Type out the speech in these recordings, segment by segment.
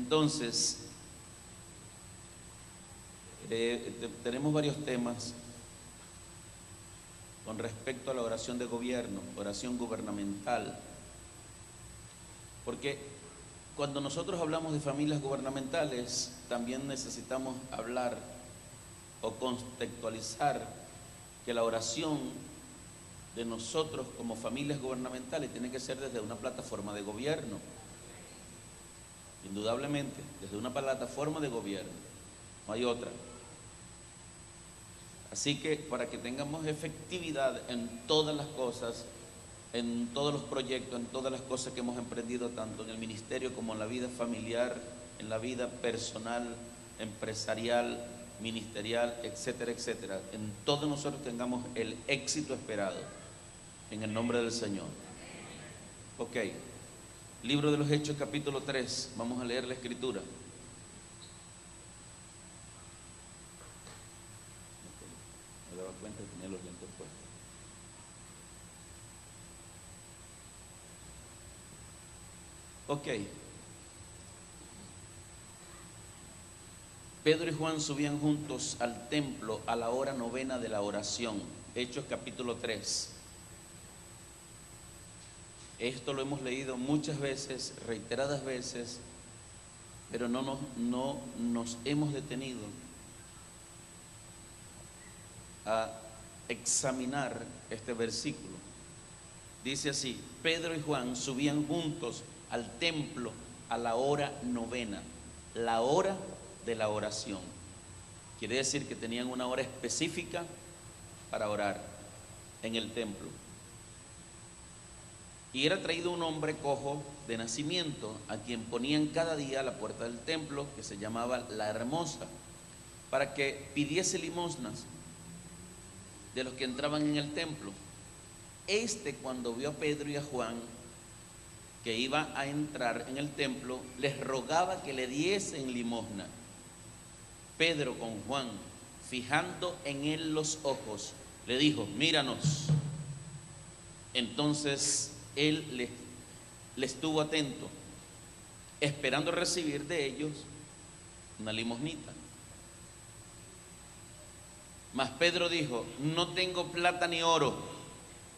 Entonces, tenemos varios temas con respecto a la oración de gobierno, oración gubernamental, porque cuando nosotros hablamos de familias gubernamentales, también necesitamos hablar o contextualizar que la oración de nosotros como familias gubernamentales tiene que ser desde una plataforma de gobierno, indudablemente, desde una plataforma de gobierno, no hay otra. Así que para que tengamos efectividad en todas las cosas, en todos los proyectos, en todas las cosas que hemos emprendido, tanto en el ministerio como en la vida familiar, en la vida personal, empresarial, ministerial, etcétera, etcétera, en todos nosotros tengamos el éxito esperado, en el nombre del Señor. Ok, Libro de los Hechos, capítulo 3, vamos a leer la escritura. Me daba cuenta que tenía los lentes puestos. Ok. Pedro y Juan subían juntos al templo a la hora novena de la oración. Hechos capítulo 3. Esto lo hemos leído muchas veces, reiteradas veces, pero no nos hemos detenido a examinar este versículo. Dice así: Pedro y Juan subían juntos al templo a la hora novena, la hora de la oración. Quiere decir que tenían una hora específica para orar en el templo. Y era traído un hombre cojo de nacimiento, a quien ponían cada día a la puerta del templo, que se llamaba La Hermosa, para que pidiese limosnas de los que entraban en el templo. Cuando vio a Pedro y a Juan que iba a entrar en el templo, les rogaba que le diesen limosna. Pedro con Juan, fijando en él los ojos, le dijo: míranos. Entonces él le estuvo atento, esperando recibir de ellos una limosnita. Mas Pedro dijo: no tengo plata ni oro,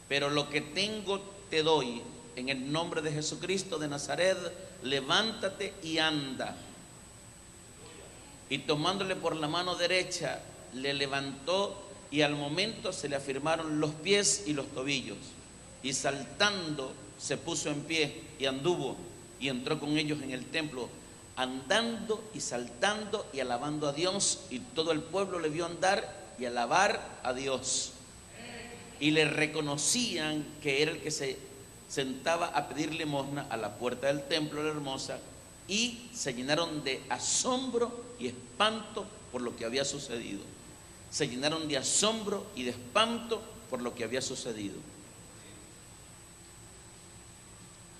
pero lo que tengo te doy. En el nombre de Jesucristo de Nazaret, levántate y anda. Y tomándole por la mano derecha, le levantó, y al momento se le afirmaron los pies y los tobillos. Y saltando se puso en pie y anduvo, y entró con ellos en el templo, andando y saltando y alabando a Dios. Y todo el pueblo le vio andar y alabar a Dios. Y le reconocían que era el que se sentaba a pedir limosna a la puerta del templo de La Hermosa, y se llenaron de asombro y espanto por lo que había sucedido. Se llenaron de asombro y de espanto por lo que había sucedido.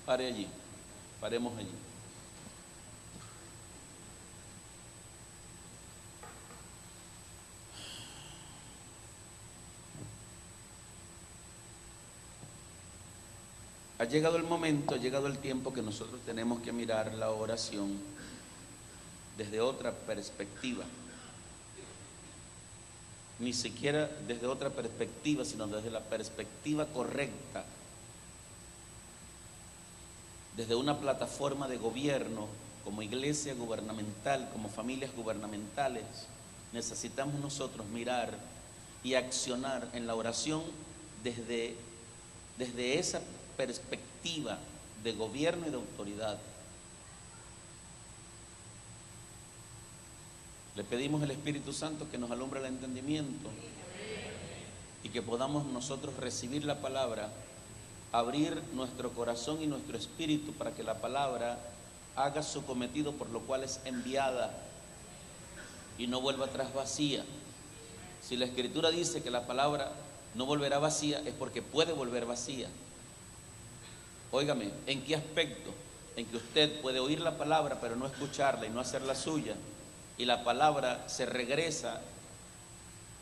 Paremos allí. Ha llegado el momento, ha llegado el tiempo que nosotros tenemos que mirar la oración desde otra perspectiva. Ni siquiera desde otra perspectiva, sino desde la perspectiva correcta. Desde una plataforma de gobierno, como iglesia gubernamental, como familias gubernamentales, necesitamos nosotros mirar y accionar en la oración desde esa perspectiva de gobierno y de autoridad. Le pedimos al Espíritu Santo que nos alumbre el entendimiento y que podamos nosotros recibir la palabra, abrir nuestro corazón y nuestro espíritu para que la palabra haga su cometido por lo cual es enviada y no vuelva atrás vacía. Si la Escritura dice que la palabra no volverá vacía, es porque puede volver vacía. Óigame, ¿en qué aspecto? En que usted puede oír la palabra pero no escucharla y no hacerla suya, y la palabra se regresa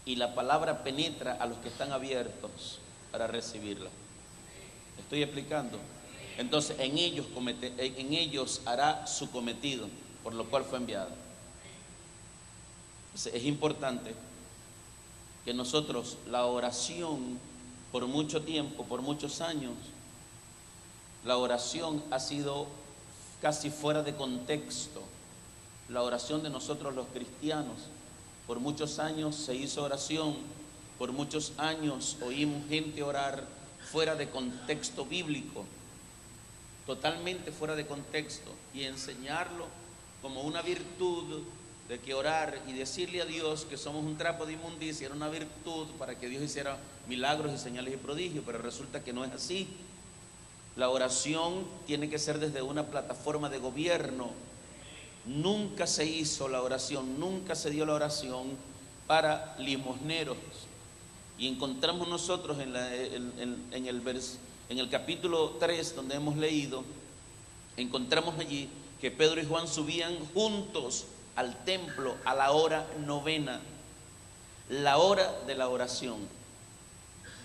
y la palabra penetra a los que están abiertos para recibirla. ¿Estoy explicando? Entonces en ellos hará su cometido. por lo cual fue enviada. Entonces, es importante que nosotros la oración, por mucho tiempo, por muchos años, la oración ha sido casi fuera de contexto. La oración de nosotros los cristianos, por muchos años se hizo oración, por muchos años oímos gente orar fuera de contexto bíblico, totalmente fuera de contexto, y enseñarlo como una virtud de que orar y decirle a Dios que somos un trapo de inmundicia era una virtud para que Dios hiciera milagros y señales y prodigios, pero resulta que no es así. La oración tiene que ser desde una plataforma de gobierno. Nunca se hizo la oración, nunca se dio la oración para limosneros. Y encontramos nosotros en el capítulo 3, donde hemos leído, encontramos allí que Pedro y Juan subían juntos al templo a la hora novena, la hora de la oración,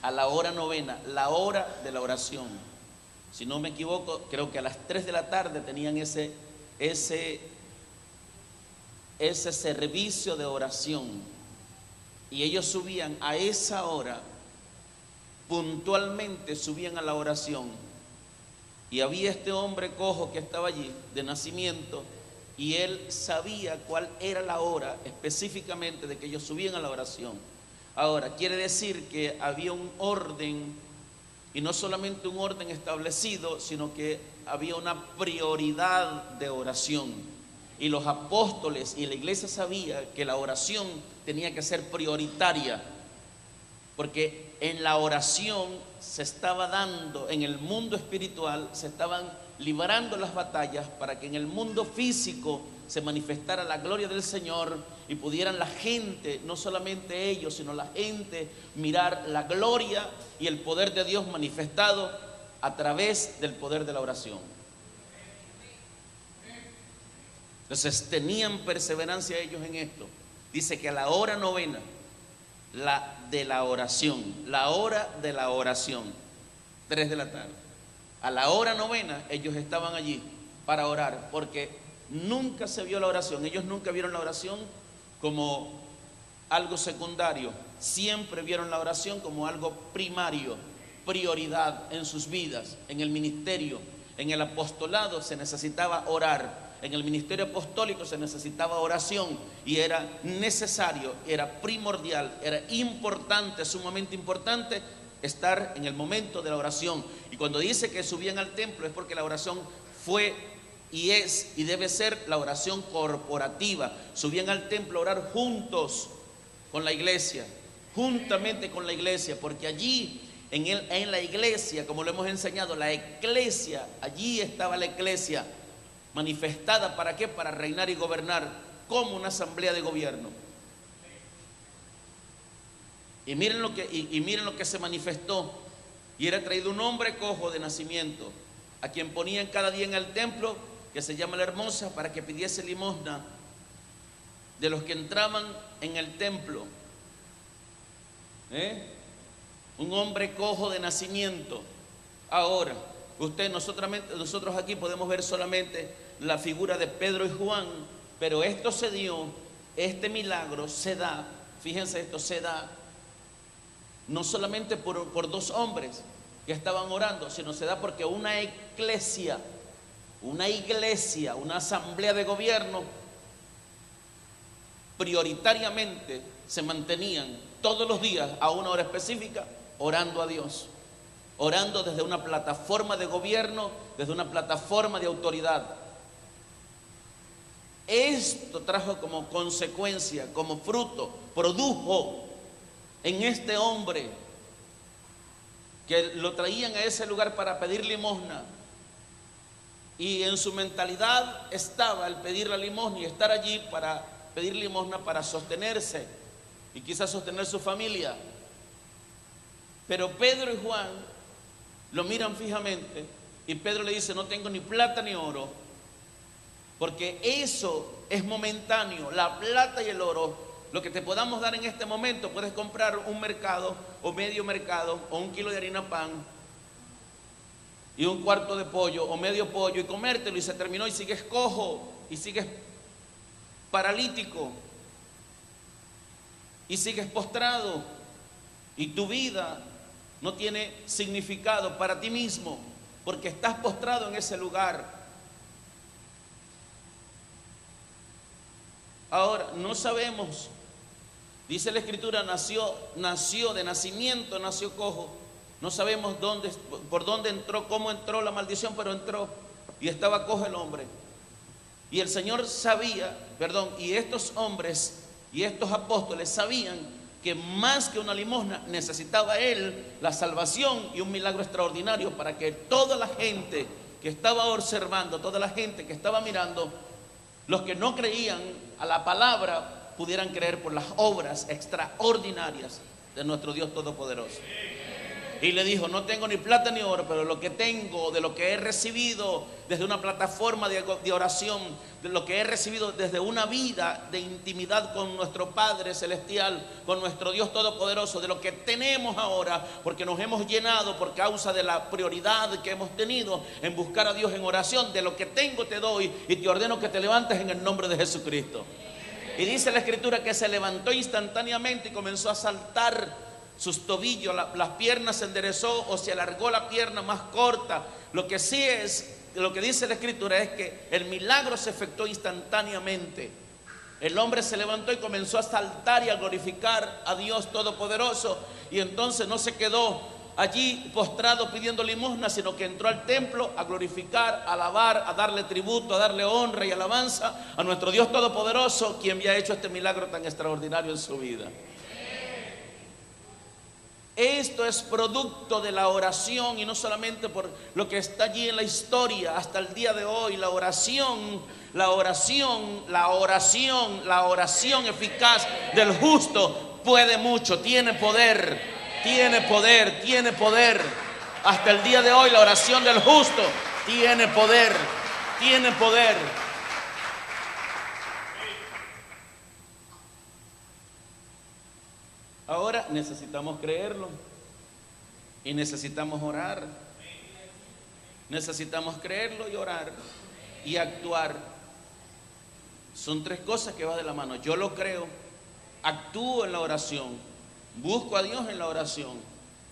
a la hora novena, la hora de la oración. Si no me equivoco, creo que a las 3 de la tarde tenían ese servicio de oración, y ellos subían a esa hora, puntualmente subían a la oración. Y había este hombre cojo que estaba allí de nacimiento, y él sabía cuál era la hora específicamente de que ellos subían a la oración. Ahora, quiere decir que había un orden, y no solamente un orden establecido, sino que había una prioridad de oración. Y los apóstoles y la iglesia sabía que la oración tenía que ser prioritaria, porque en la oración se estaba dando, en el mundo espiritual se estaban librando las batallas para que en el mundo físico se manifestara la gloria del Señor y pudieran la gente, no solamente ellos, sino la gente, mirar la gloria y el poder de Dios manifestado a través del poder de la oración. Entonces tenían perseverancia ellos en esto. Dice que a la hora novena, la de la oración, 3 de la tarde, a la hora novena ellos estaban allí para orar, porque nunca se vio la oración, ellos nunca vieron la oración como algo secundario, siempre vieron la oración como algo primario, prioridad en sus vidas. En el ministerio, en el apostolado se necesitaba orar. En el ministerio apostólico se necesitaba oración, y era necesario, era primordial, era importante, sumamente importante estar en el momento de la oración. Y cuando dice que subían al templo es porque la oración fue y es y debe ser la oración corporativa. Subían al templo a orar juntos con la iglesia, juntamente con la iglesia, porque allí en la iglesia, como lo hemos enseñado, la iglesia, allí estaba la iglesia manifestada. ¿Para qué? Para reinar y gobernar como una asamblea de gobierno. Y miren lo que se manifestó. Y era traído un hombre cojo de nacimiento, a quien ponían cada día en el templo, que se llama La Hermosa, para que pidiese limosna de los que entraban en el templo. Un hombre cojo de nacimiento. Ahora, nosotros aquí podemos ver solamente la figura de Pedro y Juan, pero esto se dio, este milagro se da, fíjense, esto se da no solamente por dos hombres que estaban orando, sino se da porque una iglesia, una asamblea de gobierno, prioritariamente se mantenían todos los días a una hora específica orando a Dios, orando desde una plataforma de gobierno, desde una plataforma de autoridad. Esto trajo como consecuencia, como fruto, produjo en este hombre, que lo traían a ese lugar para pedir limosna, y en su mentalidad estaba el pedir la limosna y estar allí para pedir limosna para sostenerse y quizás sostener su familia. Pero Pedro y Juan lo miran fijamente, y Pedro le dice: no tengo ni plata ni oro, porque eso es momentáneo. La plata y el oro, lo que te podamos dar en este momento, puedes comprar un mercado o medio mercado, o un kilo de harina pan y un cuarto de pollo o medio pollo y comértelo, y se terminó, y sigues cojo y sigues paralítico y sigues postrado y tu vida no tiene significado para ti mismo porque estás postrado en ese lugar. Ahora, no sabemos, dice la Escritura, nació de nacimiento, nació cojo. No sabemos por dónde entró, cómo entró la maldición, pero entró y estaba cojo el hombre. Y el Señor sabía, y estos hombres y estos apóstoles sabían que más que una limosna necesitaba él la salvación y un milagro extraordinario para que toda la gente que estaba observando, toda la gente que estaba mirando, los que no creían a la palabra pudieran creer por las obras extraordinarias de nuestro Dios Todopoderoso. Y le dijo: no tengo ni plata ni oro, pero lo que tengo, de lo que he recibido desde una plataforma de oración, de lo que he recibido desde una vida de intimidad con nuestro Padre Celestial, con nuestro Dios Todopoderoso, de lo que tenemos ahora, porque nos hemos llenado por causa de la prioridad que hemos tenido en buscar a Dios en oración, de lo que tengo te doy y te ordeno que te levantes en el nombre de Jesucristo. Y dice la Escritura que se levantó instantáneamente y comenzó a saltar sus tobillos, las piernas se enderezó o se alargó la pierna más corta. Lo que dice la Escritura es que el milagro se efectuó instantáneamente. El hombre se levantó y comenzó a saltar y a glorificar a Dios Todopoderoso, y entonces no se quedó allí postrado pidiendo limosna, sino que entró al templo a glorificar, a alabar, a darle tributo, a darle honra y alabanza a nuestro Dios Todopoderoso, quien había hecho este milagro tan extraordinario en su vida. Esto es producto de la oración, y no solamente por lo que está allí en la historia hasta el día de hoy. La oración eficaz del justo puede mucho, tiene poder. Hasta el día de hoy la oración del justo tiene poder. Ahora necesitamos creerlo y necesitamos orar. Necesitamos creerlo y orar y actuar. Son tres cosas que van de la mano. Yo lo creo, actúo en la oración, busco a Dios en la oración,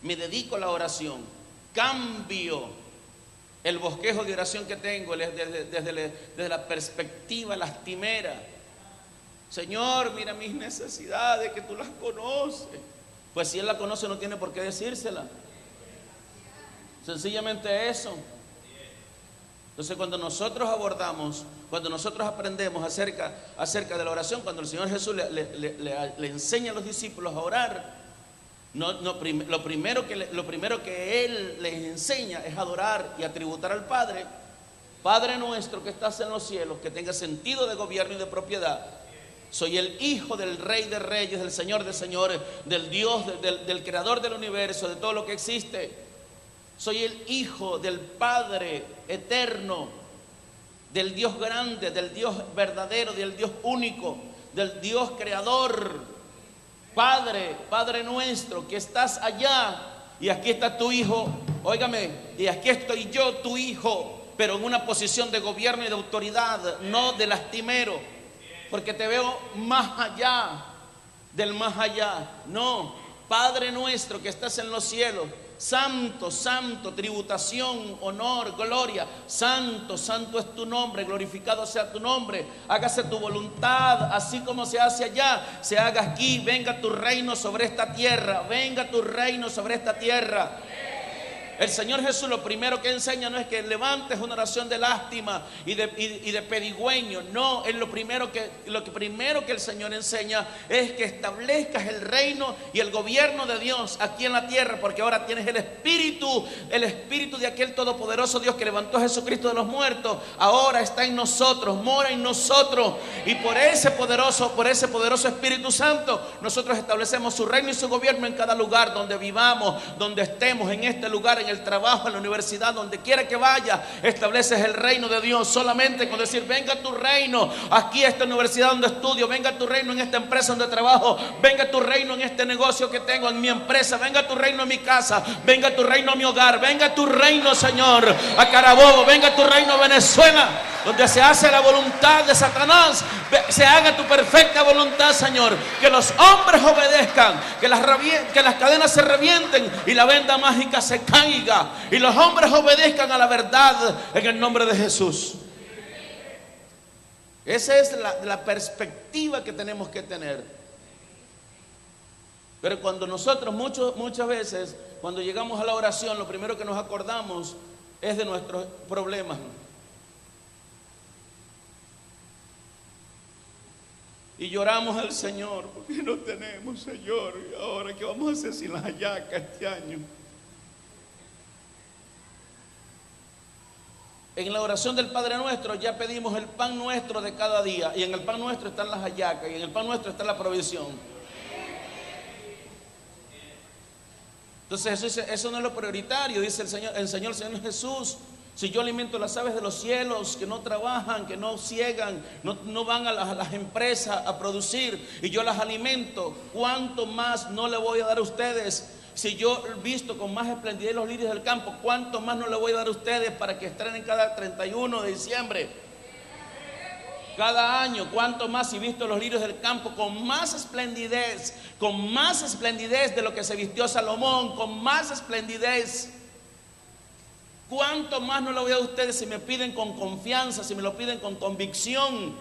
me dedico a la oración, cambio el bosquejo de oración que tengo desde la perspectiva lastimera. Señor, mira mis necesidades, que tú las conoces. Pues si Él las conoce, no tiene por qué decírsela. Sencillamente eso. Entonces, cuando nosotros aprendemos acerca de la oración, cuando el Señor Jesús le enseña a los discípulos a orar, lo primero que Él les enseña es adorar y a tributar al Padre. Padre nuestro que estás en los cielos, que tenga sentido de gobierno y de propiedad. Soy el hijo del Rey de Reyes, del Señor de Señores, del Dios, del Creador del universo, de todo lo que existe. Soy el hijo del Padre eterno, del Dios grande, del Dios verdadero, del Dios único, del Dios creador. Padre nuestro que estás allá, y aquí está tu hijo, óigame, y aquí estoy yo, tu hijo, pero en una posición de gobierno y de autoridad, no de lastimero. Porque te veo más allá del más allá. No, Padre nuestro que estás en los cielos, santo, santo, tributación, honor, gloria, santo, santo es tu nombre, glorificado sea tu nombre. Hágase tu voluntad, así como se hace allá, se haga aquí. Venga tu reino sobre esta tierra, venga tu reino sobre esta tierra. El Señor Jesús lo primero que enseña no es que levantes una oración de lástima y de pedigüeño. No, es lo primero que el Señor enseña es que establezcas el reino y el gobierno de Dios aquí en la tierra, porque ahora tienes el espíritu de aquel todopoderoso Dios que levantó a Jesucristo de los muertos. Ahora está en nosotros, mora en nosotros, y por ese poderoso Espíritu Santo nosotros establecemos su reino y su gobierno en cada lugar donde vivamos, donde estemos, en este lugar, en el trabajo, en la universidad, donde quiera que vaya, estableces el reino de Dios. Solamente con decir: venga tu reino aquí a esta universidad donde estudio, venga tu reino en esta empresa donde trabajo, venga tu reino en este negocio que tengo, en mi empresa, venga tu reino en mi casa, venga tu reino a mi hogar, venga tu reino, Señor, a Carabobo, venga tu reino a Venezuela. donde se hace la voluntad de Satanás, se haga tu perfecta voluntad, Señor. Que los hombres obedezcan, que las cadenas se revienten y la venda mágica se caiga, y los hombres obedezcan a la verdad en el nombre de Jesús. Esa es la perspectiva que tenemos que tener. Pero cuando nosotros muchas veces, cuando llegamos a la oración, lo primero que nos acordamos es de nuestros problemas. Y lloramos al Señor, porque no tenemos, Señor. ¿Y ahora qué vamos a hacer sin las hallacas este año? En la oración del Padre Nuestro ya pedimos el pan nuestro de cada día. Y en el pan nuestro están las hallacas, y en el pan nuestro está la provisión. Entonces eso no es lo prioritario, dice el Señor Jesús. Si yo alimento las aves de los cielos, que no trabajan, que no ciegan, no van a las empresas a producir, y yo las alimento, ¿cuánto más no le voy a dar a ustedes? Si yo visto con más esplendidez los lirios del campo, ¿cuánto más no le voy a dar a ustedes para que estrenen cada 31 de diciembre? Cada año, ¿cuánto más si visto los lirios del campo con más esplendidez de lo que se vistió Salomón, con más esplendidez? ¿Cuánto más no lo voy a dar a ustedes si me piden con confianza, si me lo piden con convicción?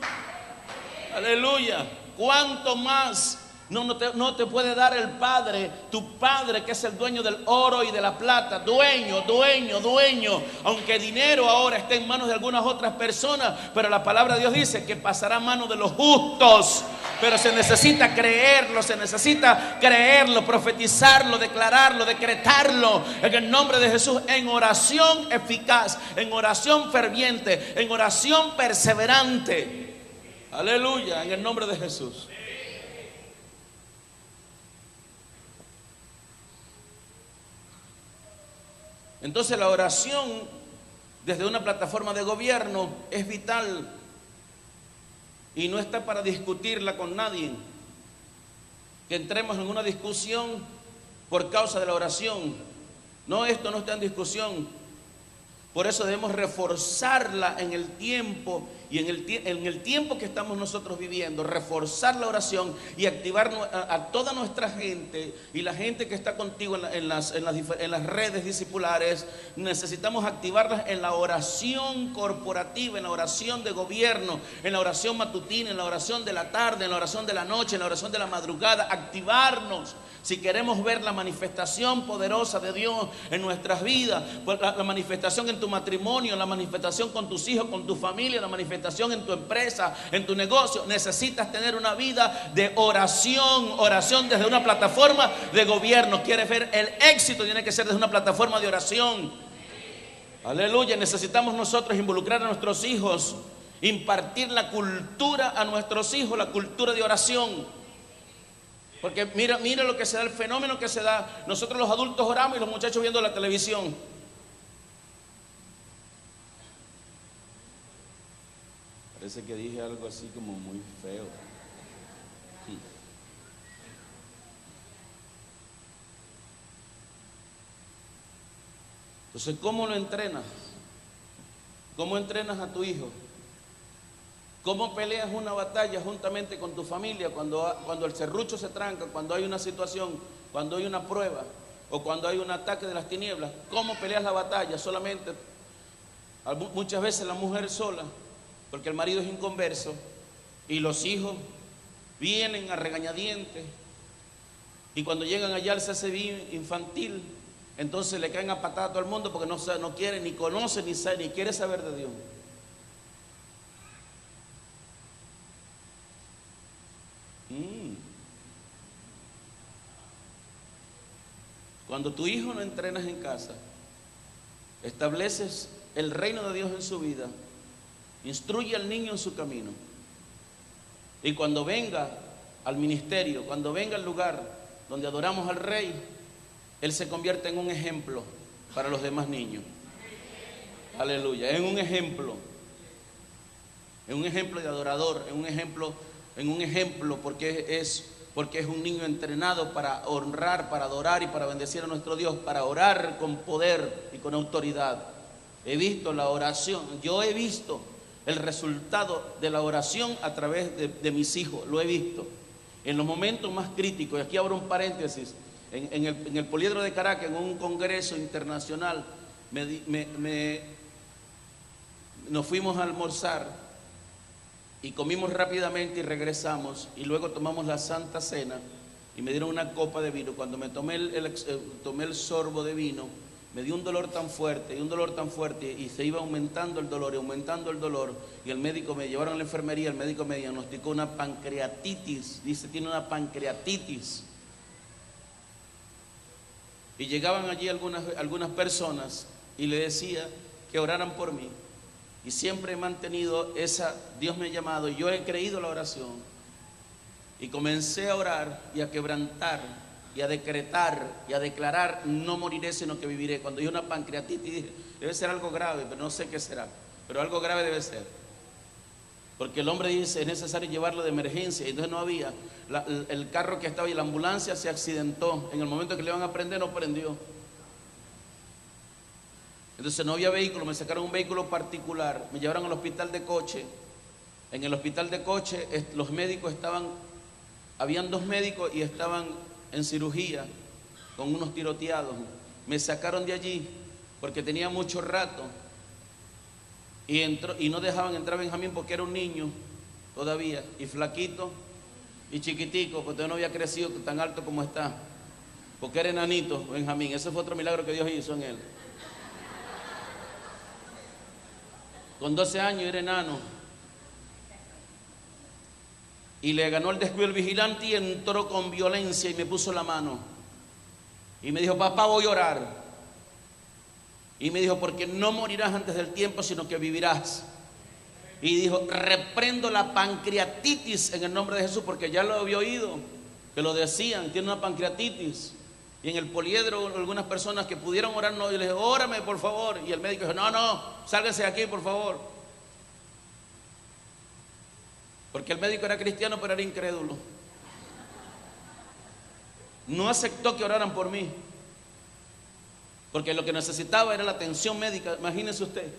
Aleluya. ¿Cuánto más no te puede dar el Padre, tu Padre, que es el dueño del oro y de la plata? Dueño. Aunque dinero ahora esté en manos de algunas otras personas, pero la palabra de Dios dice que pasará a manos de los justos. Pero se necesita creerlo, profetizarlo, declararlo, decretarlo en el nombre de Jesús, en oración eficaz, en oración ferviente, en oración perseverante. Aleluya, en el nombre de Jesús. Entonces la oración desde una plataforma de gobierno es vital. Y no está para discutirla con nadie. Que entremos en una discusión por causa de la oración. No, esto no está en discusión. Por eso debemos reforzarla en el tiempo y en el tiempo que estamos nosotros viviendo. Reforzar la oración y activar a toda nuestra gente y la gente que está contigo en las redes discipulares. Necesitamos activarlas en la oración corporativa, en la oración de gobierno, en la oración matutina, en la oración de la tarde, en la oración de la noche, en la oración de la madrugada. Activarnos si queremos ver la manifestación poderosa de Dios en nuestras vidas, la manifestación en tu matrimonio, la manifestación con tus hijos, con tu familia, la manifestación en tu empresa, en tu negocio. Necesitas tener una vida de oración desde una plataforma de gobierno. ¿Quieres ver el éxito? Tiene que ser desde una plataforma de oración. Aleluya. Necesitamos nosotros involucrar a nuestros hijos, impartir la cultura a nuestros hijos, la cultura de oración. Porque mira lo que se da, el fenómeno que se da. Nosotros los adultos oramos y los muchachos viendo la televisión. Parece que dije algo así como muy feo. Entonces, ¿cómo lo entrenas? ¿Cómo entrenas a tu hijo? ¿Cómo peleas una batalla juntamente con tu familia cuando el serrucho se tranca, cuando hay una situación, cuando hay una prueba o cuando hay un ataque de las tinieblas? ¿Cómo peleas la batalla? Solamente, muchas veces la mujer sola, porque el marido es inconverso y los hijos vienen a regañadientes, y cuando llegan allá al CCB infantil, entonces le caen a patada a todo el mundo porque no quiere, ni conoce, ni quiere saber de Dios. Cuando tu hijo lo entrenas en casa, estableces el reino de Dios en su vida, instruye al niño en su camino, y cuando venga al ministerio, cuando venga al lugar donde adoramos al Rey, él se convierte en un ejemplo para los demás niños. Aleluya, en un ejemplo de adorador, en un ejemplo porque es un niño entrenado para honrar, para adorar y para bendecir a nuestro Dios, para orar con poder y con autoridad. He visto la oración, yo he visto el resultado de la oración a través de mis hijos, lo he visto. En los momentos más críticos, y aquí abro un paréntesis, en el Poliedro de Caracas, en un congreso internacional, nos fuimos a almorzar y comimos rápidamente y regresamos, y luego tomamos la Santa Cena y me dieron una copa de vino. Cuando me tomé el sorbo de vino, me dio un dolor tan fuerte y se iba aumentando el dolor, y el médico me llevaron a la enfermería. El médico me diagnosticó una pancreatitis, dice, tiene una pancreatitis. Y llegaban allí algunas personas y le decía que oraran por mí, y siempre he mantenido Dios me ha llamado y yo he creído la oración, y comencé a orar y a quebrantar y a decretar y a declarar: no moriré, sino que viviré. Cuando yo una pancreatitis, dije, debe ser algo grave, pero no sé qué será, pero algo grave debe ser, porque el hombre dice, es necesario llevarlo de emergencia, y entonces no había, el carro que estaba y la ambulancia se accidentó, en el momento que le iban a prender no prendió, entonces no había vehículo, me sacaron un vehículo particular, me llevaron al hospital de Coche. En el hospital de Coche los médicos habían 2 médicos y estaban en cirugía con unos tiroteados. Me sacaron de allí porque tenía mucho rato, y no dejaban entrar a Benjamín porque era un niño todavía, y flaquito y chiquitico, porque todavía no había crecido tan alto como está, porque era enanito Benjamín. Ese fue otro milagro que Dios hizo en él. Con 12 años era enano, y le ganó el descuido el vigilante y entró con violencia y me puso la mano y me dijo: papá, voy a orar. Y me dijo: porque no morirás antes del tiempo, sino que vivirás. Y dijo: reprendo la pancreatitis en el nombre de Jesús, porque ya lo había oído que lo decían, tiene una pancreatitis. Y en el Poliedro algunas personas que pudieron orar, no, y le dije: órame por favor, y el médico dijo: no, sálgase de aquí por favor, porque el médico era cristiano pero era incrédulo, no aceptó que oraran por mí, porque lo que necesitaba era la atención médica, imagínese usted.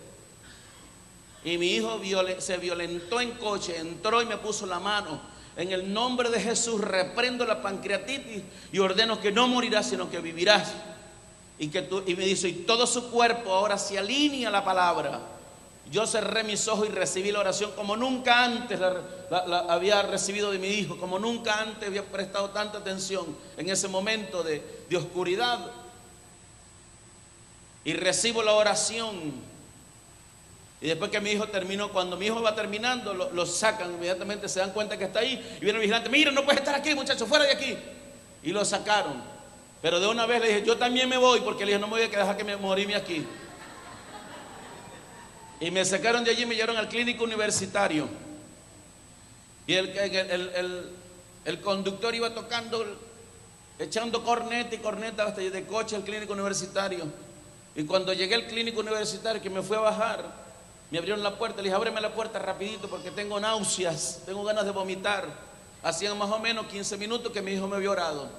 Y mi hijo se violentó en Coche, entró y me puso la mano. En el nombre de Jesús reprendo la pancreatitis y ordeno que no morirás, sino que vivirás. Y me dice: y todo su cuerpo ahora se alinea a la palabra. Yo cerré mis ojos y recibí la oración como nunca antes la había recibido de mi hijo, como nunca antes había prestado tanta atención en ese momento de oscuridad. Y recibo la oración. Y después que mi hijo terminó, cuando mi hijo va terminando, lo sacan, inmediatamente se dan cuenta que está ahí, y viene el vigilante: mira, no puedes estar aquí, muchacho, fuera de aquí. Y lo sacaron. Pero de una vez le dije: yo también me voy, porque le dije: no me voy a dejar que me morirme aquí. Y me sacaron de allí y me llevaron al clínico universitario. Y el conductor iba tocando, echando corneta y corneta hasta de Coche al clínico universitario. Y cuando llegué al clínico universitario, que me fui a bajar, me abrieron la puerta. Le dije: ábreme la puerta rapidito porque tengo náuseas, tengo ganas de vomitar. Hacían más o menos 15 minutos que mi hijo me había orado.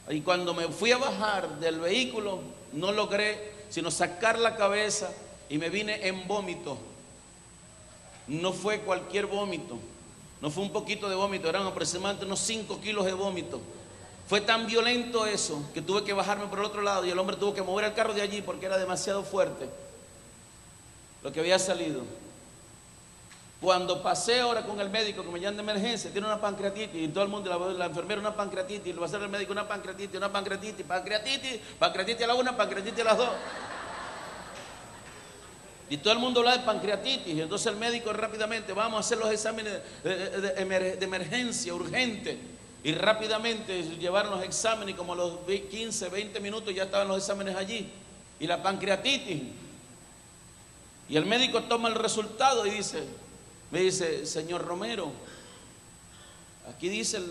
Y cuando me fui a bajar del vehículo, no logré sino sacar la cabeza y me vine en vómito. No fue cualquier vómito, no fue un poquito de vómito, eran aproximadamente unos 5 kilos de vómito. Fue tan violento eso que tuve que bajarme por el otro lado, y el hombre tuvo que mover el carro de allí porque era demasiado fuerte lo que había salido. Cuando pasé ahora con el médico, que me llaman de emergencia, tiene una pancreatitis, y todo el mundo, la enfermera, una pancreatitis, le va a hacer el médico una pancreatitis, pancreatitis a la 1, pancreatitis a las 2. Y todo el mundo habla de pancreatitis, y entonces el médico rápidamente: vamos a hacer los exámenes de emergencia, urgente. Y rápidamente llevaron los exámenes, y como a los 15, 20 minutos ya estaban los exámenes allí. Y la pancreatitis. Y el médico toma el resultado y me dice: señor Romero, aquí dice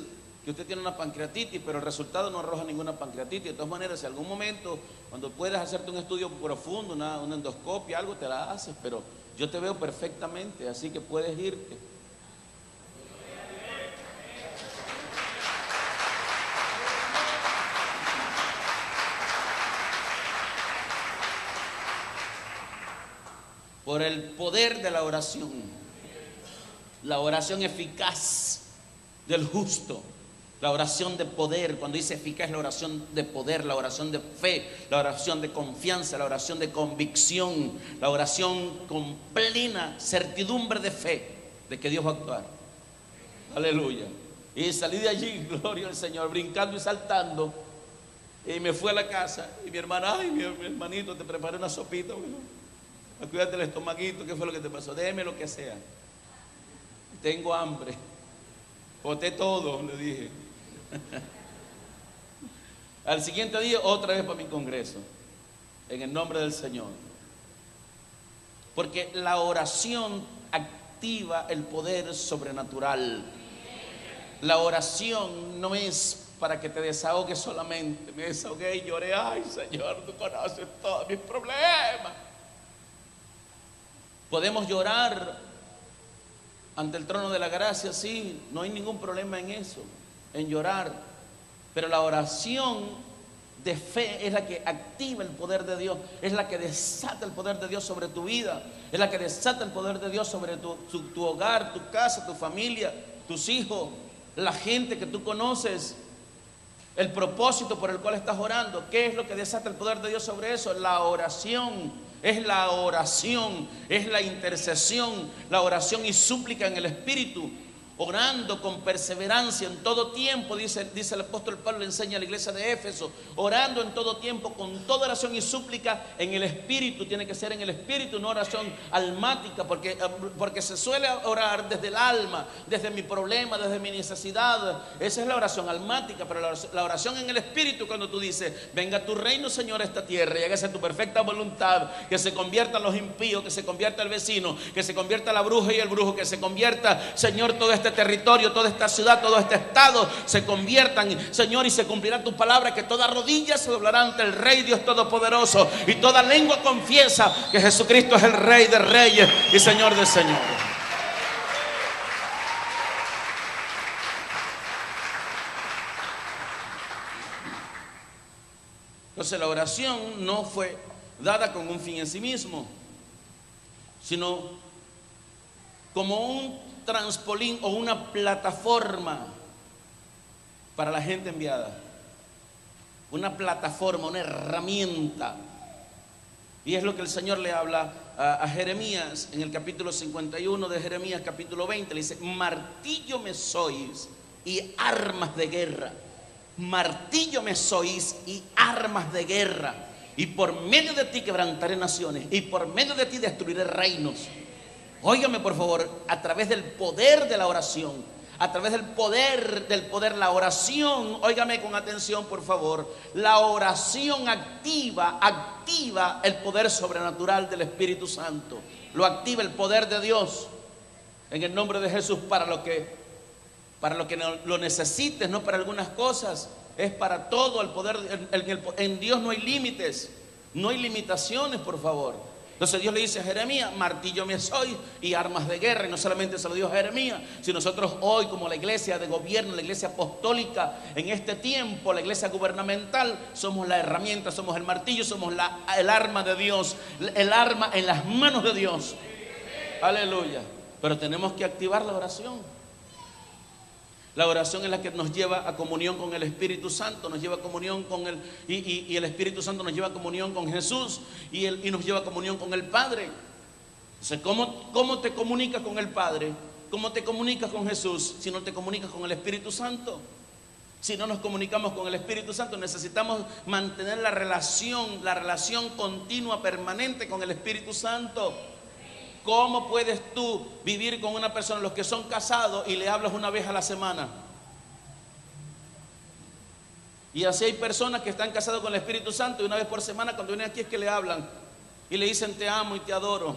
que usted tiene una pancreatitis, pero el resultado no arroja ninguna pancreatitis. De todas maneras, si algún momento, cuando puedas hacerte un estudio profundo, una endoscopia, algo, te la haces, pero yo te veo perfectamente, así que puedes irte. Por el poder de la oración. La oración eficaz del justo, la oración de poder. Cuando dice eficaz, la oración de poder, la oración de fe, la oración de confianza, la oración de convicción, la oración con plena certidumbre de fe de que Dios va a actuar. Aleluya. Y salí de allí, gloria al Señor, brincando y saltando. Y me fui a la casa. Y mi hermana, ay, mi hermanito, te preparé una sopita. Bueno, cuídate el estomaguito, ¿qué fue lo que te pasó? Déjeme lo que sea. Tengo hambre. Boté todo, le dije. Al siguiente día, otra vez para mi congreso. En el nombre del Señor. Porque la oración activa el poder sobrenatural. La oración no es para que te desahogues solamente. Me desahogué y lloré. Ay, Señor, tú conoces todos mis problemas. Podemos llorar ante el trono de la gracia, sí, no hay ningún problema en eso, en llorar. Pero la oración de fe es la que activa el poder de Dios, es la que desata el poder de Dios sobre tu vida, es la que desata el poder de Dios sobre tu hogar, tu casa, tu familia, tus hijos, la gente que tú conoces, el propósito por el cual estás orando. ¿Qué es lo que desata el poder de Dios sobre eso? La oración. Es la oración, es la intercesión, la oración y súplica en el Espíritu, orando con perseverancia en todo tiempo, dice el apóstol Pablo, le enseña a la iglesia de Éfeso, orando en todo tiempo, con toda oración y súplica en el Espíritu. Tiene que ser en el Espíritu, no oración almática, porque se suele orar desde el alma, desde mi problema, desde mi necesidad. Esa es la oración almática, pero la oración en el Espíritu, cuando tú dices, venga tu reino, Señor, a esta tierra, y hágase tu perfecta voluntad, que se conviertan los impíos, que se convierta el vecino, que se convierta la bruja y el brujo, que se convierta, Señor, todo este territorio, toda esta ciudad, todo este estado, se conviertan, Señor, y se cumplirá tu palabra, que toda rodilla se doblará ante el Rey Dios Todopoderoso, y toda lengua confiesa que Jesucristo es el Rey de reyes y Señor de señores. Entonces la oración no fue dada con un fin en sí mismo, sino como un trampolín o una plataforma para la gente enviada. Una plataforma, una herramienta. Y es lo que el Señor le habla a Jeremías en el capítulo 51 de Jeremías, capítulo 20. Le dice: martillo me sois y armas de guerra. Martillo me sois y armas de guerra. Y por medio de ti quebrantaré naciones, y por medio de ti destruiré reinos. Óigame por favor, a través del poder de la oración, a través del poder, la oración, óigame con atención por favor, la oración activa el poder sobrenatural del Espíritu Santo, lo activa el poder de Dios, en el nombre de Jesús, para lo que lo necesites, no para algunas cosas, es para todo el poder. En Dios no hay límites, no hay limitaciones, por favor. Entonces Dios le dice a Jeremías: martillo me soy y armas de guerra. Y no solamente se lo dijo a Jeremías, sino nosotros hoy, como la iglesia de gobierno, la iglesia apostólica, en este tiempo, la iglesia gubernamental, somos la herramienta, somos el martillo, somos el arma de Dios, el arma en las manos de Dios. Aleluya. Pero tenemos que activar la oración. La oración es la que nos lleva a comunión con el Espíritu Santo, nos lleva a comunión con el, y el Espíritu Santo nos lleva a comunión con Jesús, y nos lleva a comunión con el Padre. Entonces, ¿cómo te comunicas con el Padre? ¿Cómo te comunicas con Jesús si no te comunicas con el Espíritu Santo? Si no nos comunicamos con el Espíritu Santo, necesitamos mantener la relación continua, permanente con el Espíritu Santo. ¿Cómo puedes tú vivir con una persona, los que son casados, y le hablas una vez a la semana? Y así hay personas que están casadas con el Espíritu Santo y una vez por semana, cuando vienen aquí, es que le hablan y le dicen: te amo y te adoro.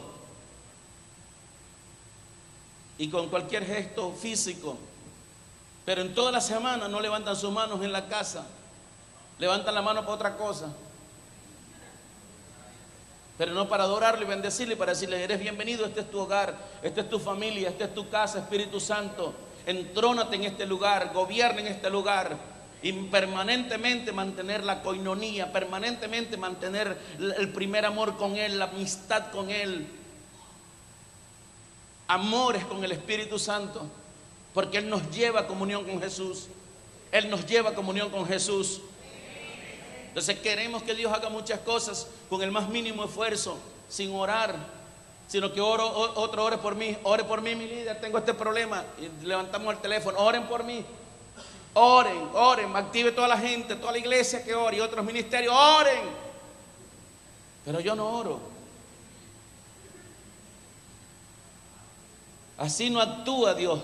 Y con cualquier gesto físico. Pero en toda la semana no levantan sus manos en la casa, levantan la mano para otra cosa. Pero no para adorarlo y bendecirle, para decirle: eres bienvenido, este es tu hogar, esta es tu familia, esta es tu casa, Espíritu Santo. Entrónate en este lugar, gobierna en este lugar. Y permanentemente mantener la coinonía, permanentemente mantener el primer amor con Él, la amistad con Él. amores con el Espíritu Santo, porque Él nos lleva a comunión con Jesús. Él nos lleva a comunión con Jesús. Entonces queremos que Dios haga muchas cosas con el más mínimo esfuerzo, sin orar, sino que otro ore por mí mi líder, tengo este problema, y levantamos el teléfono, oren por mí, oren, active toda la gente, toda la iglesia que ore, y otros ministerios, oren, pero yo no oro. Así no actúa Dios.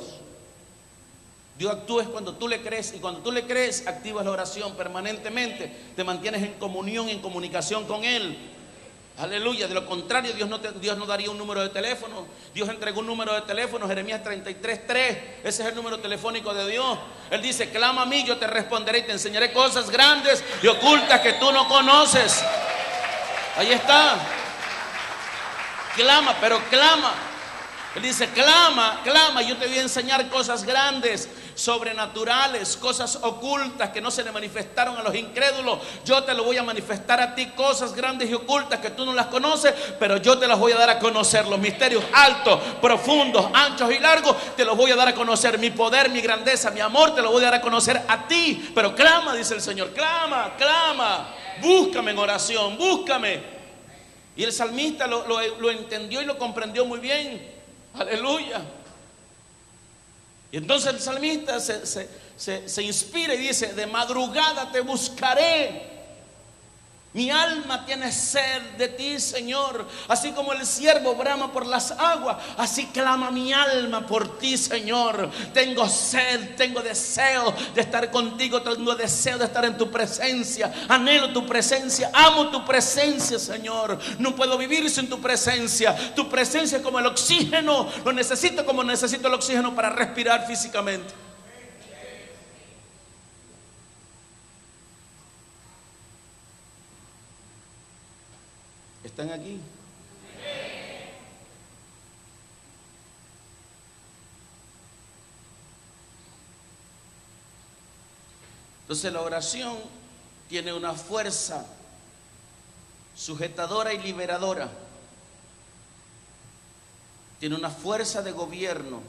Dios actúa cuando tú le crees, y cuando tú le crees activas la oración permanentemente, te mantienes en comunión, en comunicación con Él. Aleluya. De lo contrario, Dios no daría un número de teléfono. Dios entregó un número de teléfono, Jeremías 33:3. Ese es el número telefónico de Dios. Él dice: clama a mí, yo te responderé y te enseñaré cosas grandes y ocultas que tú no conoces. Ahí está. Clama, pero clama. Él dice: clama, yo te voy a enseñar cosas grandes, sobrenaturales, cosas ocultas que no se le manifestaron a los incrédulos. Yo te lo voy a manifestar a ti, cosas grandes y ocultas que tú no las conoces, pero yo te las voy a dar a conocer. Los misterios altos, profundos, anchos y largos, te los voy a dar a conocer. Mi poder, mi grandeza, mi amor, te lo voy a dar a conocer a ti. Pero clama, dice el Señor, clama, búscame en oración, búscame. Y el salmista lo entendió y lo comprendió muy bien. Aleluya. Y entonces el salmista se inspira y dice: de madrugada te buscaré. Mi alma tiene sed de ti, Señor. Así como el ciervo brama por las aguas, así clama mi alma por ti, Señor. Tengo sed, tengo deseo de estar contigo, tengo deseo de estar en tu presencia. Anhelo tu presencia, amo tu presencia, Señor. No puedo vivir sin tu presencia. Tu presencia es como el oxígeno. Lo necesito como necesito el oxígeno para respirar físicamente. ¿Están aquí? Entonces la oración tiene una fuerza sujetadora y liberadora. Tiene una fuerza de gobierno.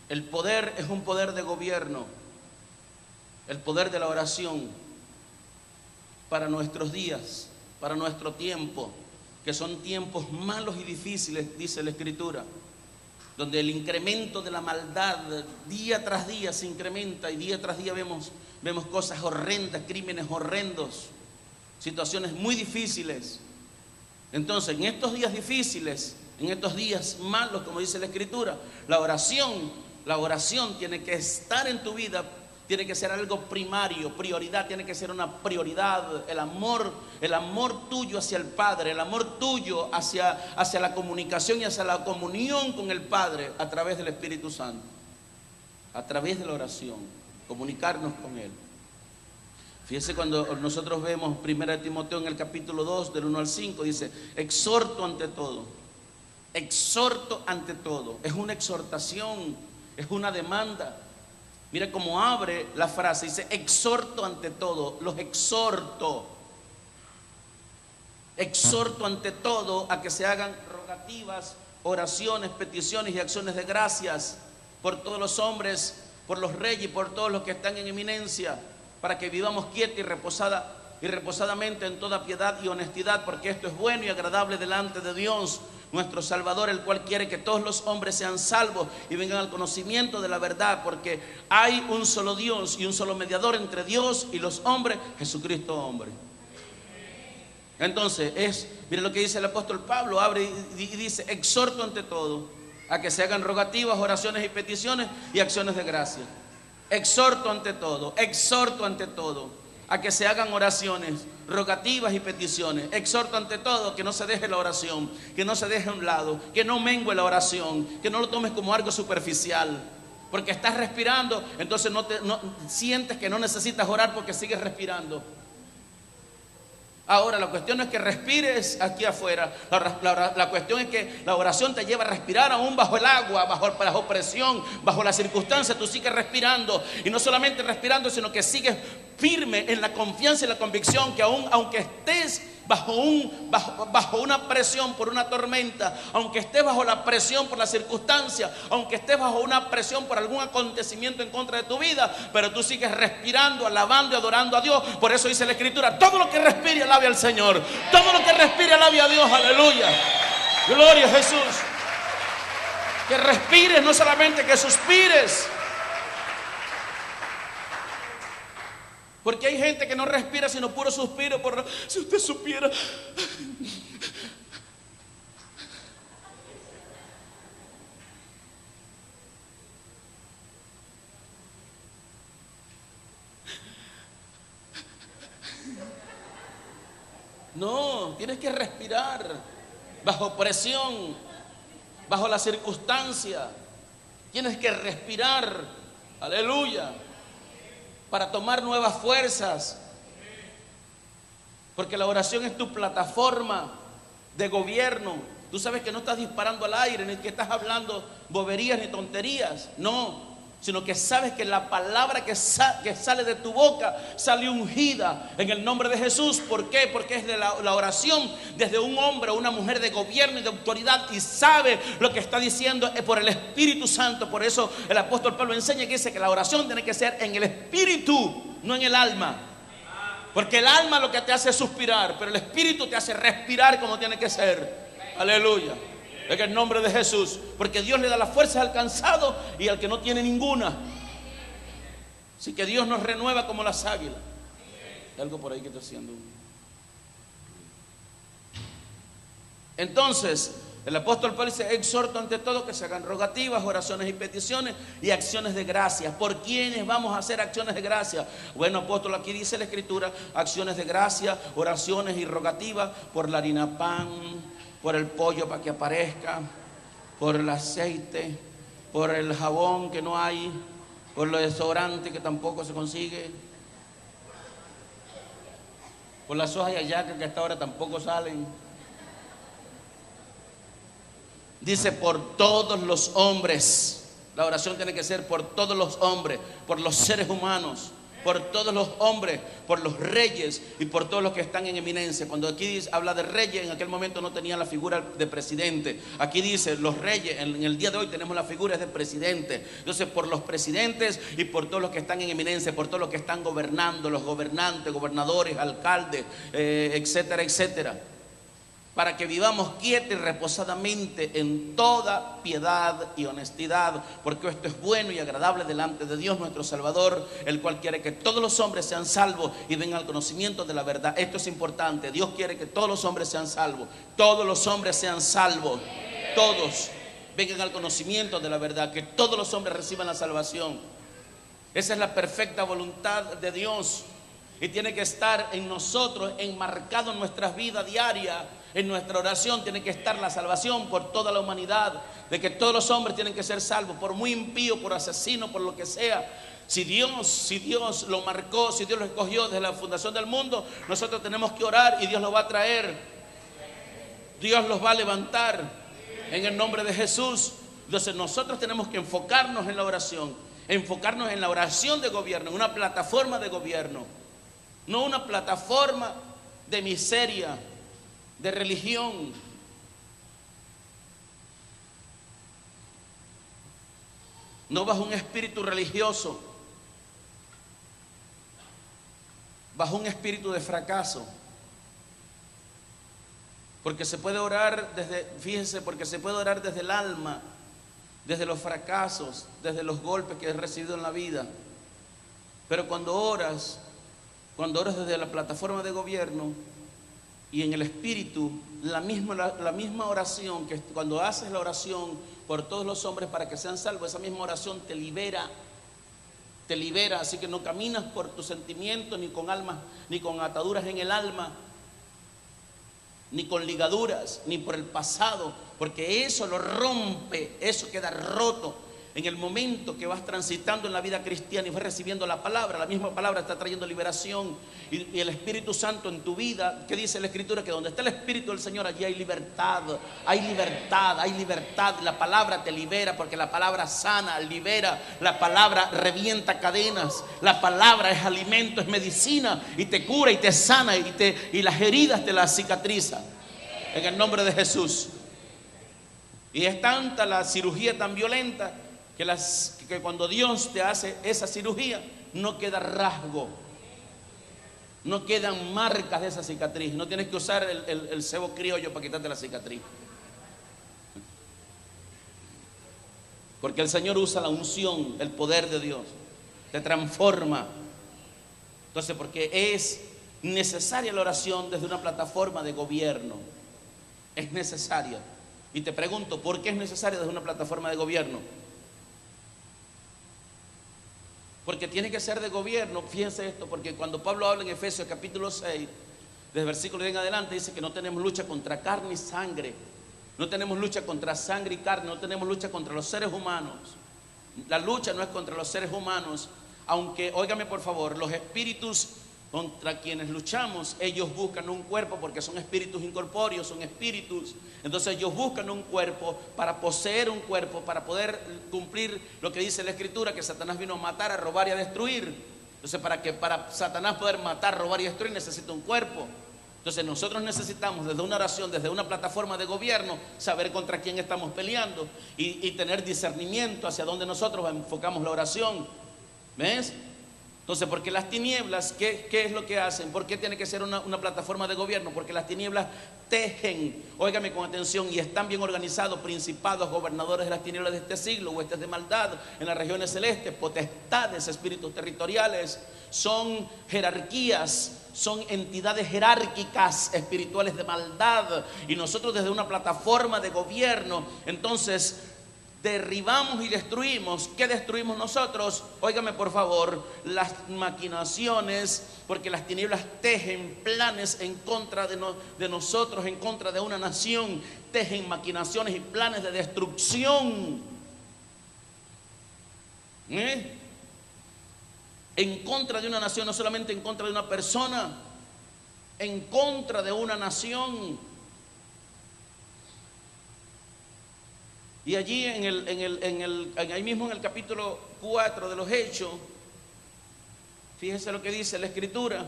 El poder es un poder de gobierno. El poder de la oración para nuestros días, para nuestro tiempo, que son tiempos malos y difíciles, dice la Escritura, donde el incremento de la maldad día tras día se incrementa, y día tras día vemos cosas horrendas, crímenes horrendos, situaciones muy difíciles. Entonces, en estos días difíciles, en estos días malos, como dice la Escritura, la oración tiene que estar en tu vida. Tiene que ser algo primario, prioridad, tiene que ser una prioridad. El amor tuyo hacia el Padre, el amor tuyo hacia la comunicación y hacia la comunión con el Padre a través del Espíritu Santo, a través de la oración, comunicarnos con Él. Fíjese cuando nosotros vemos 1 Timoteo en el capítulo 2, del 1 al 5, dice: exhorto ante todo. Exhorto ante todo. Es una exhortación, es una demanda. Mira cómo abre la frase, dice: exhorto ante todo, los exhorto. Exhorto ante todo a que se hagan rogativas, oraciones, peticiones y acciones de gracias por todos los hombres, por los reyes y por todos los que están en eminencia, para que vivamos quieta y reposadamente en toda piedad y honestidad, porque esto es bueno y agradable delante de Dios nuestro Salvador, el cual quiere que todos los hombres sean salvos y vengan al conocimiento de la verdad, porque hay un solo Dios y un solo mediador entre Dios y los hombres, Jesucristo hombre. Entonces mire lo que dice el apóstol Pablo, abre y dice: exhorto ante todo a que se hagan rogativas, oraciones y peticiones y acciones de gracia. Exhorto ante todo a que se hagan oraciones, rogativas y peticiones. Exhorto ante todo que no se deje la oración, que no se deje a un lado, que no mengue la oración, que no lo tomes como algo superficial, porque estás respirando, entonces no sientes que no necesitas orar porque sigues respirando. Ahora la cuestión no es que respires aquí afuera, la cuestión es que la oración te lleva a respirar aún bajo el agua, bajo presión, bajo las circunstancias. Tú sigues respirando, y no solamente respirando, sino que sigues firme en la confianza y la convicción que aún aunque estés bajo una presión por una tormenta, aunque estés bajo la presión por la circunstancia, aunque estés bajo una presión por algún acontecimiento en contra de tu vida, pero tú sigues respirando, alabando y adorando a Dios. Por eso dice la Escritura: todo lo que respire alabe al Señor, todo lo que respire alabe a Dios. Aleluya, gloria a Jesús. Que respires, no solamente que suspires. Porque hay gente que no respira sino puro suspiro. Si usted supiera. No, tienes que respirar bajo presión, bajo la circunstancia. Tienes que respirar, aleluya, para tomar nuevas fuerzas. Porque la oración es tu plataforma de gobierno. Tú sabes que no estás disparando al aire, ni que estás hablando boberías ni tonterías. No, sino que sabes que la palabra que sale de tu boca sale ungida en el nombre de Jesús. ¿Por qué? Porque es de la oración desde un hombre o una mujer de gobierno y de autoridad, y sabe lo que está diciendo por el Espíritu Santo. Por eso el apóstol Pablo enseña que dice que la oración tiene que ser en el Espíritu, no en el alma. Porque el alma lo que te hace es suspirar, pero el Espíritu te hace respirar como tiene que ser. Aleluya. En el nombre de Jesús. Porque Dios le da las fuerzas al cansado y al que no tiene ninguna. Así que Dios nos renueva como las águilas. Hay algo por ahí que está haciendo. Entonces el apóstol Pablo dice: exhorto ante todo que se hagan rogativas, oraciones y peticiones y acciones de gracia. ¿Por quiénes vamos a hacer acciones de gracia? Bueno, apóstol, aquí dice la Escritura: acciones de gracia, oraciones y rogativas por la harina pan, por el pollo para que aparezca, por el aceite, por el jabón que no hay, por los desodorantes que tampoco se consigue, por las hojas de ayaca que hasta ahora tampoco salen. Dice: por todos los hombres. La oración tiene que ser por todos los hombres, por los seres humanos, por todos los hombres, por los reyes y por todos los que están en eminencia. Cuando aquí habla de reyes, en aquel momento no tenían la figura de presidente. Aquí dice los reyes. En el día de hoy tenemos la figura de presidente. Entonces, por los presidentes y por todos los que están en eminencia, por todos los que están gobernando, los gobernantes, gobernadores, alcaldes, etcétera, etcétera, para que vivamos quietos y reposadamente en toda piedad y honestidad, porque esto es bueno y agradable delante de Dios nuestro Salvador, el cual quiere que todos los hombres sean salvos y vengan al conocimiento de la verdad. Esto es importante. Dios quiere que todos los hombres sean salvos. Todos los hombres sean salvos. Todos vengan al conocimiento de la verdad, que todos los hombres reciban la salvación. Esa es la perfecta voluntad de Dios, y tiene que estar en nosotros, enmarcado en nuestras vidas diarias. En nuestra oración tiene que estar la salvación por toda la humanidad, de que todos los hombres tienen que ser salvos, por muy impío, por asesino, por lo que sea. Si Dios lo marcó, si Dios lo escogió desde la fundación del mundo, nosotros tenemos que orar y Dios lo va a traer. Dios los va a levantar en el nombre de Jesús. Entonces nosotros tenemos que enfocarnos en la oración, enfocarnos en la oración de gobierno, en una plataforma de gobierno, no una plataforma de miseria, de religión. No bajo un espíritu religioso, bajo un espíritu de fracaso. Porque se puede orar porque se puede orar desde el alma, desde los fracasos, desde los golpes que has recibido en la vida. Pero cuando oras desde la plataforma de gobierno y en el espíritu, la misma oración, que cuando haces la oración por todos los hombres para que sean salvos, esa misma oración te libera. Así que no caminas por tus sentimientos, ni con almas, ni con ataduras en el alma, ni con ligaduras, ni por el pasado, porque eso lo rompe, eso queda roto. en el momento que vas transitando en la vida cristiana y vas recibiendo la misma palabra está trayendo liberación, y el Espíritu Santo en tu vida, ¿qué dice la Escritura? Que donde está el Espíritu del Señor, allí hay libertad, hay libertad, hay libertad. La palabra te libera, porque la palabra sana, libera, la palabra revienta cadenas, la palabra es alimento, es medicina, y te cura y te sana, y las heridas te las cicatriza, en el nombre de Jesús. Y es tanta la cirugía tan violenta que cuando Dios te hace esa cirugía, no queda rasgo, no quedan marcas de esa cicatriz. No tienes que usar el cebo criollo para quitarte la cicatriz, porque el Señor usa la unción, el poder de Dios, te transforma. Entonces, porque es necesaria la oración desde una plataforma de gobierno, es necesaria. Y te pregunto, ¿por qué es necesaria desde una plataforma de gobierno? Porque tiene que ser de gobierno. Fíjense esto, porque cuando Pablo habla en Efesios capítulo 6, desde versículo 10 en adelante, dice que no tenemos lucha contra carne y sangre, no tenemos lucha contra sangre y carne, no tenemos lucha contra los seres humanos. La lucha no es contra los seres humanos, aunque, óigame por favor, los espíritus contra quienes luchamos, ellos buscan un cuerpo, porque son espíritus incorpóreos, son espíritus. Entonces ellos buscan un cuerpo para poseer un cuerpo, para poder cumplir lo que dice la Escritura, que Satanás vino a matar, a robar y a destruir. Entonces para Satanás poder matar, robar y destruir, necesita un cuerpo. Entonces nosotros necesitamos, desde una oración, desde una plataforma de gobierno, saber contra quién estamos peleando, y tener discernimiento hacia dónde nosotros enfocamos la oración. ¿Ves? Entonces, porque las tinieblas, ¿qué es lo que hacen? ¿Por qué tiene que ser una plataforma de gobierno? Porque las tinieblas tejen, óigame con atención, y están bien organizados principados, gobernadores de las tinieblas de este siglo, huestes de maldad en las regiones celestes, potestades, espíritus territoriales, son jerarquías, son entidades jerárquicas espirituales de maldad. Y nosotros desde una plataforma de gobierno, entonces, derribamos y destruimos. ¿Qué destruimos nosotros? Óigame por favor, las maquinaciones, porque las tinieblas tejen planes en contra de nosotros, en contra de una nación, tejen maquinaciones y planes de destrucción, en contra de una nación, no solamente en contra de una persona, en contra de una nación. Y allí ahí mismo en el capítulo 4 de los Hechos, fíjese lo que dice la Escritura.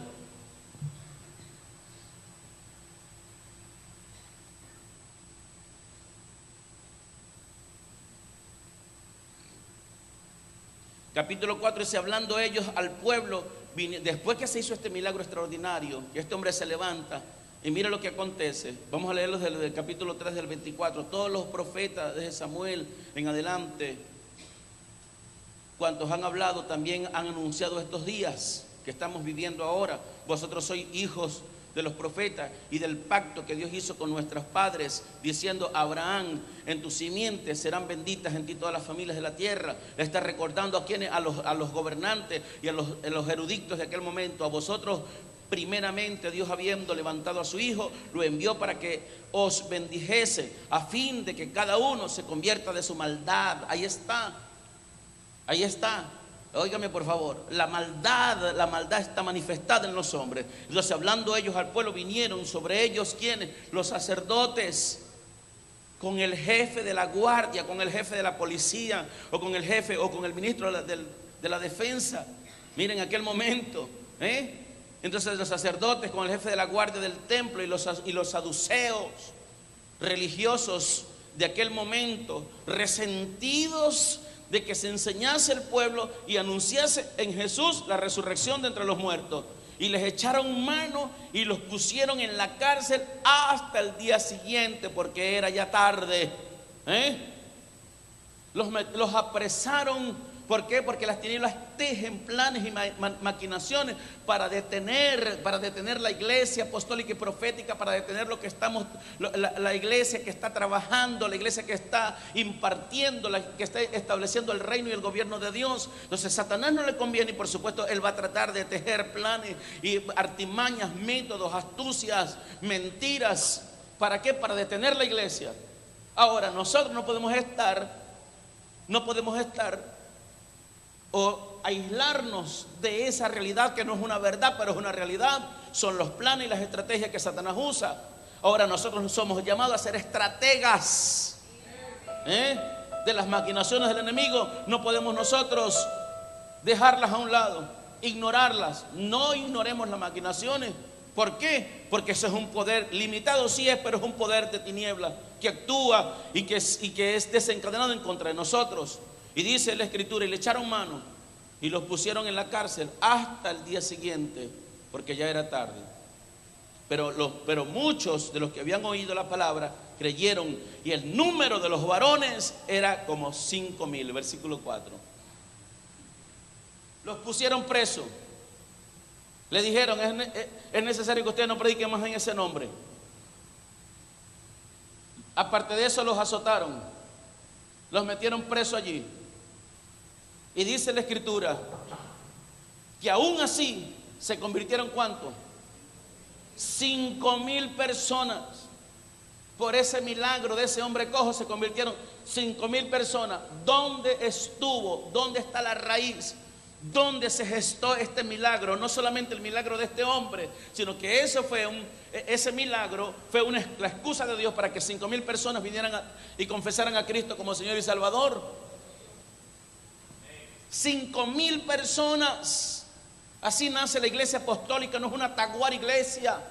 Capítulo 4 dice: hablando ellos al pueblo, después que se hizo este milagro extraordinario, que este hombre se levanta, y mira lo que acontece. Vamos a leerlos del capítulo 3 del 24. Todos los profetas desde Samuel en adelante, cuantos han hablado, también han anunciado estos días que estamos viviendo ahora. Vosotros sois hijos de los profetas y del pacto que Dios hizo con nuestros padres, diciendo: Abraham, en tu simiente serán benditas en ti todas las familias de la tierra. Le está recordando a quienes, a los gobernantes y a los eruditos de aquel momento. A vosotros, primeramente, Dios, habiendo levantado a su Hijo, lo envió para que os bendijese, a fin de que cada uno se convierta de su maldad. Ahí está, ahí está. Óigame por favor, la maldad está manifestada en los hombres. Entonces, hablando ellos al pueblo, vinieron sobre ellos, ¿quiénes? Los sacerdotes, con el jefe de la guardia, con el jefe de la policía, o con el jefe, o con el ministro de la defensa. Miren aquel momento, Entonces los sacerdotes con el jefe de la guardia del templo y los saduceos religiosos de aquel momento, resentidos de que se enseñase el pueblo y anunciase en Jesús la resurrección de entre los muertos, y les echaron mano y los pusieron en la cárcel hasta el día siguiente, porque era ya tarde. Los apresaron. ¿Por qué? Porque las tinieblas tejen planes y maquinaciones para detener la iglesia apostólica y profética, para detener lo que estamos, la iglesia que está trabajando, la iglesia que está impartiendo, la que está estableciendo el reino y el gobierno de Dios. Entonces, Satanás no le conviene, y por supuesto él va a tratar de tejer planes y artimañas, métodos, astucias, mentiras. ¿Para qué? Para detener la iglesia. Ahora, nosotros no podemos estar No podemos estar o aislarnos de esa realidad que no es una verdad, pero es una realidad. Son los planes y las estrategias que Satanás usa. Ahora nosotros somos llamados a ser estrategas de las maquinaciones del enemigo. No podemos nosotros dejarlas a un lado, ignorarlas. No ignoremos las maquinaciones. ¿Por qué? Porque eso es un poder limitado, sí es, pero es un poder de tiniebla que actúa y que es desencadenado en contra de nosotros. Y dice la Escritura, y le echaron mano y los pusieron en la cárcel hasta el día siguiente, porque ya era tarde. Pero muchos de los que habían oído la palabra creyeron, y el número de los varones era como 5,000, versículo 4. Los pusieron presos. Le dijeron, es necesario que ustedes no prediquen más en ese nombre. Aparte de eso, los azotaron, los metieron presos allí. Y dice la Escritura que aún así se convirtieron, ¿cuánto? 5,000 personas. Por ese milagro de ese hombre cojo se convirtieron 5,000 personas. ¿Dónde estuvo? ¿Dónde está la raíz? ¿Dónde se gestó este milagro? No solamente el milagro de este hombre, sino que ese milagro fue la excusa de Dios para que 5,000 personas vinieran y confesaran a Cristo como Señor y Salvador. 5,000 personas. Así nace la iglesia apostólica, no es una taguar iglesia.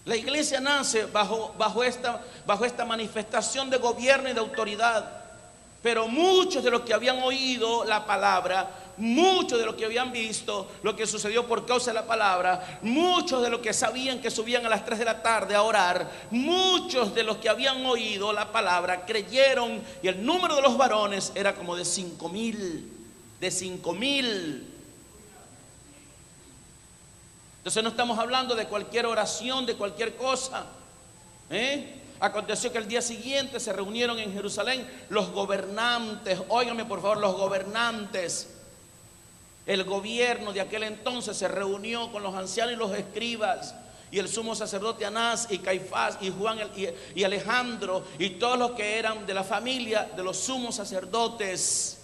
La iglesia nace bajo esta manifestación de gobierno y de autoridad. Pero muchos de los que habían oído la palabra, muchos de los que habían visto lo que sucedió por causa de la palabra, muchos de los que sabían que subían a las 3 de la tarde a orar, muchos de los que habían oído la palabra creyeron, y el número de los varones era como de 5,000. De 5,000. Entonces no estamos hablando de cualquier oración, de cualquier cosa. Aconteció que el día siguiente se reunieron en Jerusalén los gobernantes. Óiganme por favor, los gobernantes. El gobierno de aquel entonces se reunió con los ancianos y los escribas, y el sumo sacerdote Anás y Caifás y Juan y Alejandro, y todos los que eran de la familia de los sumos sacerdotes,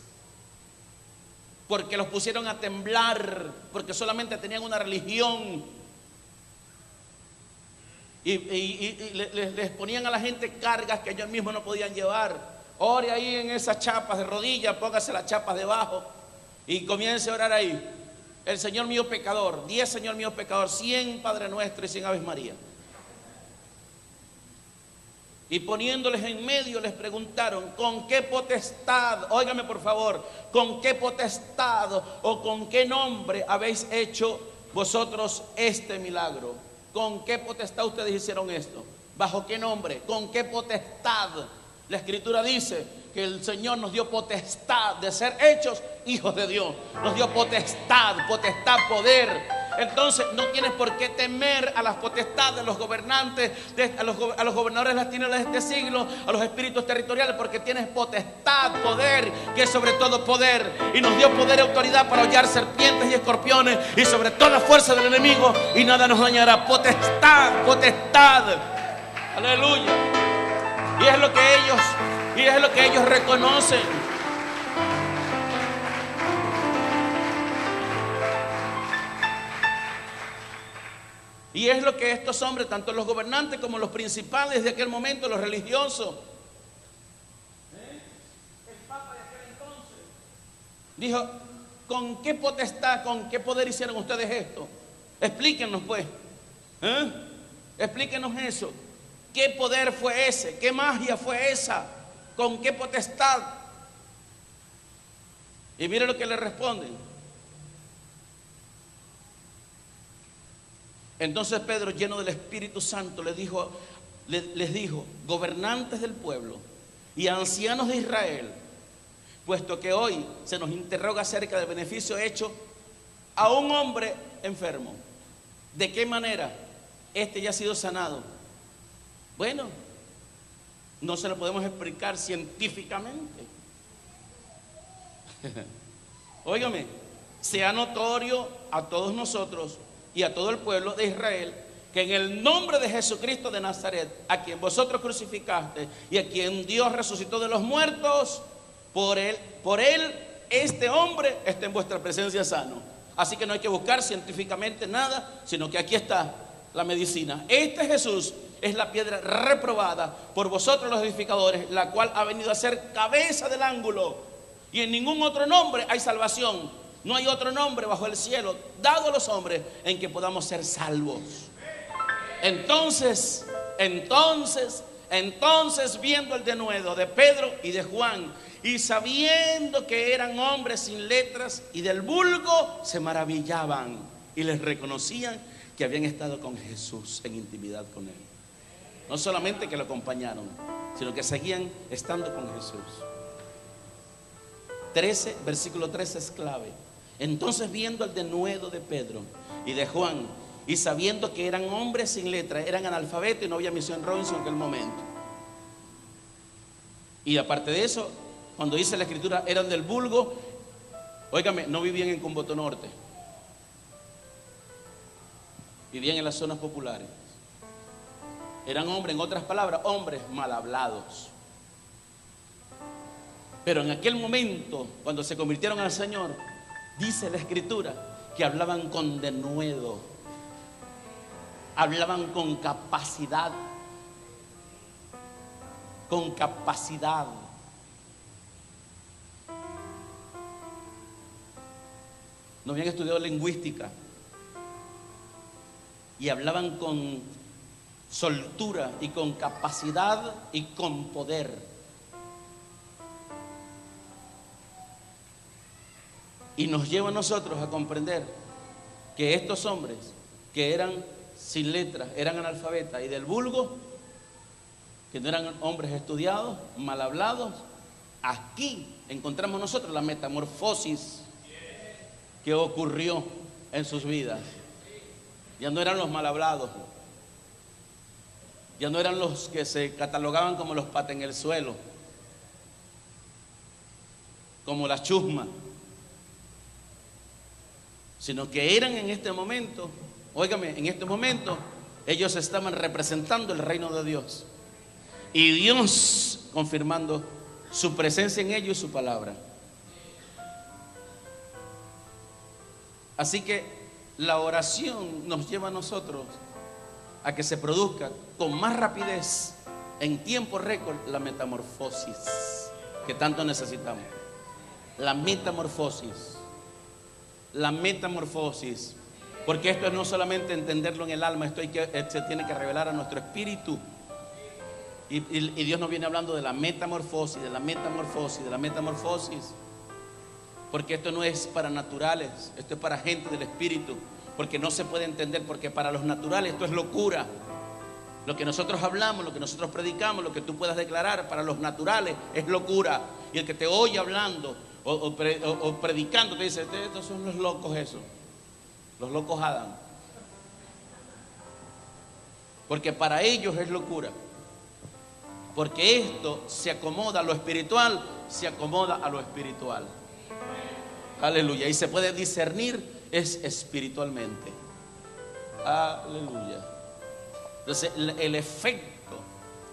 porque los pusieron a temblar, porque solamente tenían una religión. Y les ponían a la gente cargas que ellos mismos no podían llevar. Ore ahí en esas chapas de rodillas, póngase las chapas debajo y comience a orar ahí. El Señor mío pecador, 10 Señor mío pecador, 100 Padre Nuestro y 100 Aves María. Y poniéndoles en medio les preguntaron, ¿con qué potestad? Óigame por favor, ¿con qué potestad o con qué nombre habéis hecho vosotros este milagro? ¿Con qué potestad ustedes hicieron esto? ¿Bajo qué nombre? ¿Con qué potestad? La Escritura dice que el Señor nos dio potestad de ser hechos hijos de Dios. Nos dio potestad, poder. Entonces no tienes por qué temer a las potestades de los gobernantes, a los gobernadores de las tinieblas de este siglo, a los espíritus territoriales, porque tienes potestad, poder, que es sobre todo poder. Y nos dio poder y autoridad para hollar serpientes y escorpiones y sobre toda fuerza del enemigo, y nada nos dañará. Potestad. Aleluya. Y es lo que ellos reconocen. Y es lo que estos hombres, tanto los gobernantes como los principales de aquel momento, los religiosos, el Papa de aquel entonces, dijo, ¿con qué potestad, con qué poder hicieron ustedes esto? Explíquenos pues. Explíquenos eso. ¿Qué poder fue ese? ¿Qué magia fue esa? ¿Con qué potestad? Y mire lo que le responden. Entonces Pedro, lleno del Espíritu Santo, les dijo, gobernantes del pueblo y ancianos de Israel, puesto que hoy se nos interroga acerca del beneficio hecho a un hombre enfermo, ¿de qué manera este ya ha sido sanado? Bueno, no se lo podemos explicar científicamente. Óigame, sea notorio a todos nosotros y a todo el pueblo de Israel que en el nombre de Jesucristo de Nazaret, a quien vosotros crucificaste y a quien Dios resucitó de los muertos, por él este hombre está en vuestra presencia sano. Así que no hay que buscar científicamente nada, sino que aquí está la medicina. Este Jesús es la piedra reprobada por vosotros los edificadores, la cual ha venido a ser cabeza del ángulo. Y en ningún otro nombre hay salvación. No hay otro nombre bajo el cielo dado a los hombres en que podamos ser salvos. Entonces, viendo el denuedo de Pedro y de Juan, y sabiendo que eran hombres sin letras y del vulgo, se maravillaban y les reconocían que habían estado con Jesús en intimidad con él. No solamente que lo acompañaron, sino que seguían estando con Jesús. 13, versículo 13 es clave. Entonces, viendo el denuedo de Pedro y de Juan, y sabiendo que eran hombres sin letra, eran analfabetos y no había misión Robinson en aquel momento. Y aparte de eso, cuando dice la escritura, eran del vulgo, óigame, no vivían en Cumboto Norte, vivían en las zonas populares. Eran hombres, en otras palabras, hombres mal hablados. Pero en aquel momento, cuando se convirtieron al Señor, dice la escritura que hablaban con denuedo, hablaban con capacidad, No habían estudiado lingüística y hablaban con soltura y con capacidad y con poder. Y nos lleva a nosotros a comprender que estos hombres que eran sin letras, eran analfabetas y del vulgo, que no eran hombres estudiados, mal hablados, aquí encontramos nosotros la metamorfosis que ocurrió en sus vidas. Ya no eran los mal hablados, ya no eran los que se catalogaban como los patas en el suelo, como la chusma, sino que eran en este momento, óigame, en este momento ellos estaban representando el reino de Dios y Dios confirmando su presencia en ellos y su palabra. Así que la oración nos lleva a nosotros a que se produzca con más rapidez, en tiempo récord, la metamorfosis que tanto necesitamos. La metamorfosis, porque esto es no solamente entenderlo en el alma, esto se tiene que revelar a nuestro espíritu. Y Dios nos viene hablando de la metamorfosis, porque esto no es para naturales, esto es para gente del espíritu, porque no se puede entender, porque para los naturales esto es locura. Lo que nosotros hablamos, lo que nosotros predicamos, lo que tú puedas declarar, para los naturales es locura. Y el que te oye hablando o predicando te dice: estos son los locos, esos, los locos Adán, porque para ellos es locura, porque esto se acomoda a lo espiritual, se acomoda a lo espiritual. Aleluya. Y se puede discernir es espiritualmente. Aleluya. Entonces el efecto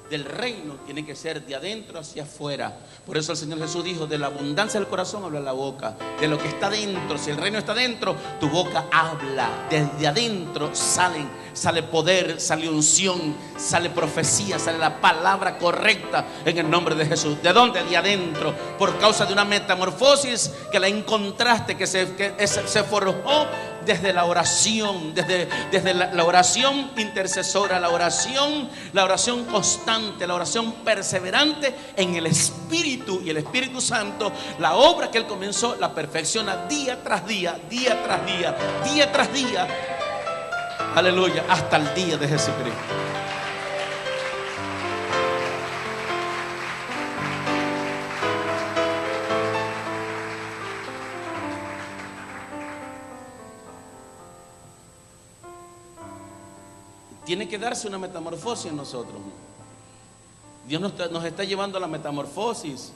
del reino tiene que ser de adentro hacia afuera. Por eso el Señor Jesús dijo: de la abundancia del corazón habla la boca. De lo que está dentro, si el reino está dentro, tu boca habla. Desde adentro sale poder, sale unción, sale profecía, sale la palabra correcta en el nombre de Jesús. ¿De dónde? De adentro, por causa de una metamorfosis que la encontraste, que se forjó desde la oración, desde la oración intercesora, la oración constante, la oración perseverante en el Espíritu. Y el Espíritu Santo, la obra que Él comenzó, la perfecciona día tras día, día tras día, día tras día. Aleluya, hasta el día de Jesucristo. Tiene que darse una metamorfosis en nosotros. Dios nos está llevando a la metamorfosis,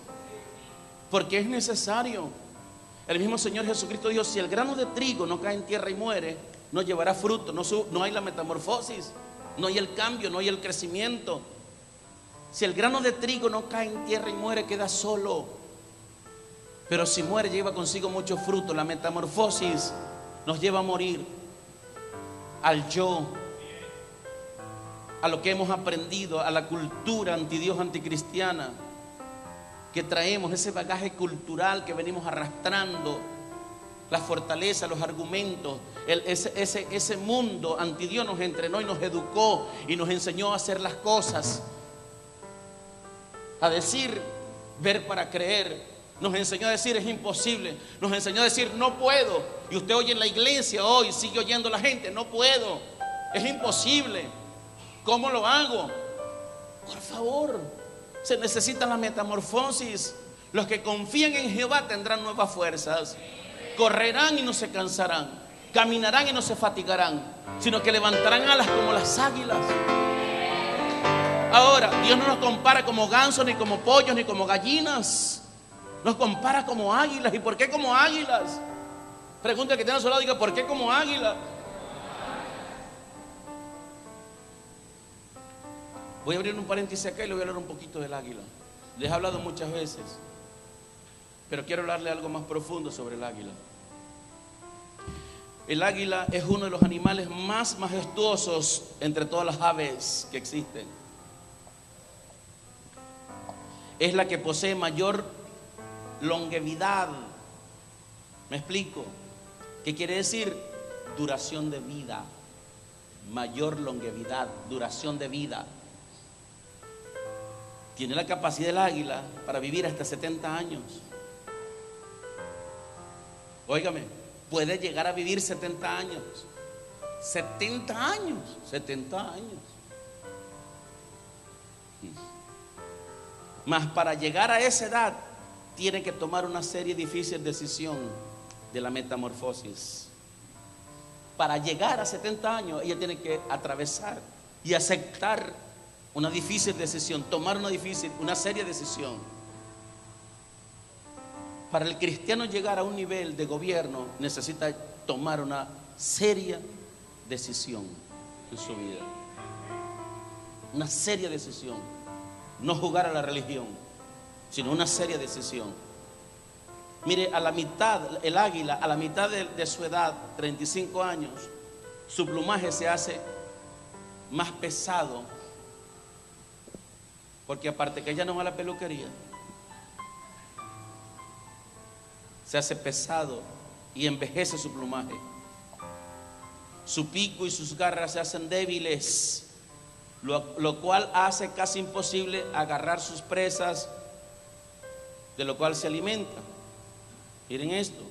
porque es necesario. El mismo Señor Jesucristo dijo: si el grano de trigo no cae en tierra y muere, no llevará fruto, no hay la metamorfosis, no hay el cambio, no hay el crecimiento. Si el grano de trigo no cae en tierra y muere, queda solo. Pero si muere, lleva consigo mucho fruto. La metamorfosis nos lleva a morir al yo, a lo que hemos aprendido, a la cultura antidios, anticristiana que traemos, ese bagaje cultural que venimos arrastrando, la fortaleza, los argumentos, ese mundo antidios nos entrenó y nos educó y nos enseñó a hacer las cosas, a decir, ver para creer. Nos enseñó a decir es imposible, nos enseñó a decir no puedo. Y usted oye en la iglesia hoy, sigue oyendo la gente, no puedo, es imposible. ¿Cómo lo hago? Por favor, se necesita la metamorfosis. Los que confían en Jehová tendrán nuevas fuerzas, correrán y no se cansarán, caminarán y no se fatigarán, sino que levantarán alas como las águilas. Ahora, Dios no nos compara como gansos, ni como pollos, ni como gallinas. Nos compara como águilas. ¿Y por qué como águilas? Pregunta que tiene a su lado, diga, ¿por qué como águilas? Voy a abrir un paréntesis acá y le voy a hablar un poquito del águila. Les he hablado muchas veces, pero quiero hablarle algo más profundo sobre el águila. El águila es uno de los animales más majestuosos entre todas las aves que existen. Es la que posee mayor longevidad. ¿Me explico? ¿Qué quiere decir? Duración de vida. Mayor longevidad, duración de vida. Tiene la capacidad del águila para vivir hasta 70 años. Óigame, puede llegar a vivir 70 años. 70 años, 70 años. Mas para llegar a esa edad tiene que tomar una serie difícil de decisión de la metamorfosis. Para llegar a 70 años ella tiene que atravesar y aceptar una difícil decisión, tomar una seria decisión. Para el cristiano llegar a un nivel de gobierno necesita tomar una seria decisión en su vida. Una seria decisión. No jugar a la religión, sino una seria decisión. Mire, a la mitad, el águila, a la mitad de su edad, 35 años, su plumaje se hace más pesado. Porque aparte que ella no va a la peluquería, se hace pesado y envejece su plumaje. Su pico y sus garras se hacen débiles, lo cual hace casi imposible agarrar sus presas, de lo cual se alimenta. Miren esto.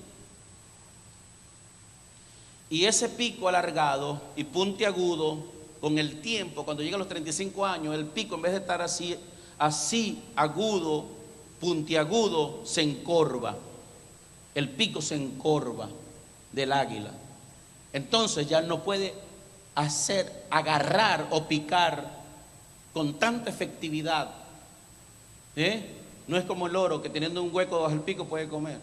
Y ese pico alargado y puntiagudo, con el tiempo, cuando llega a los 35 años, el pico, en vez de estar así agudo, puntiagudo, se encorva. El pico se encorva del águila. Entonces ya no puede agarrar o picar con tanta efectividad. No es como el loro, que teniendo un hueco bajo el pico puede comer.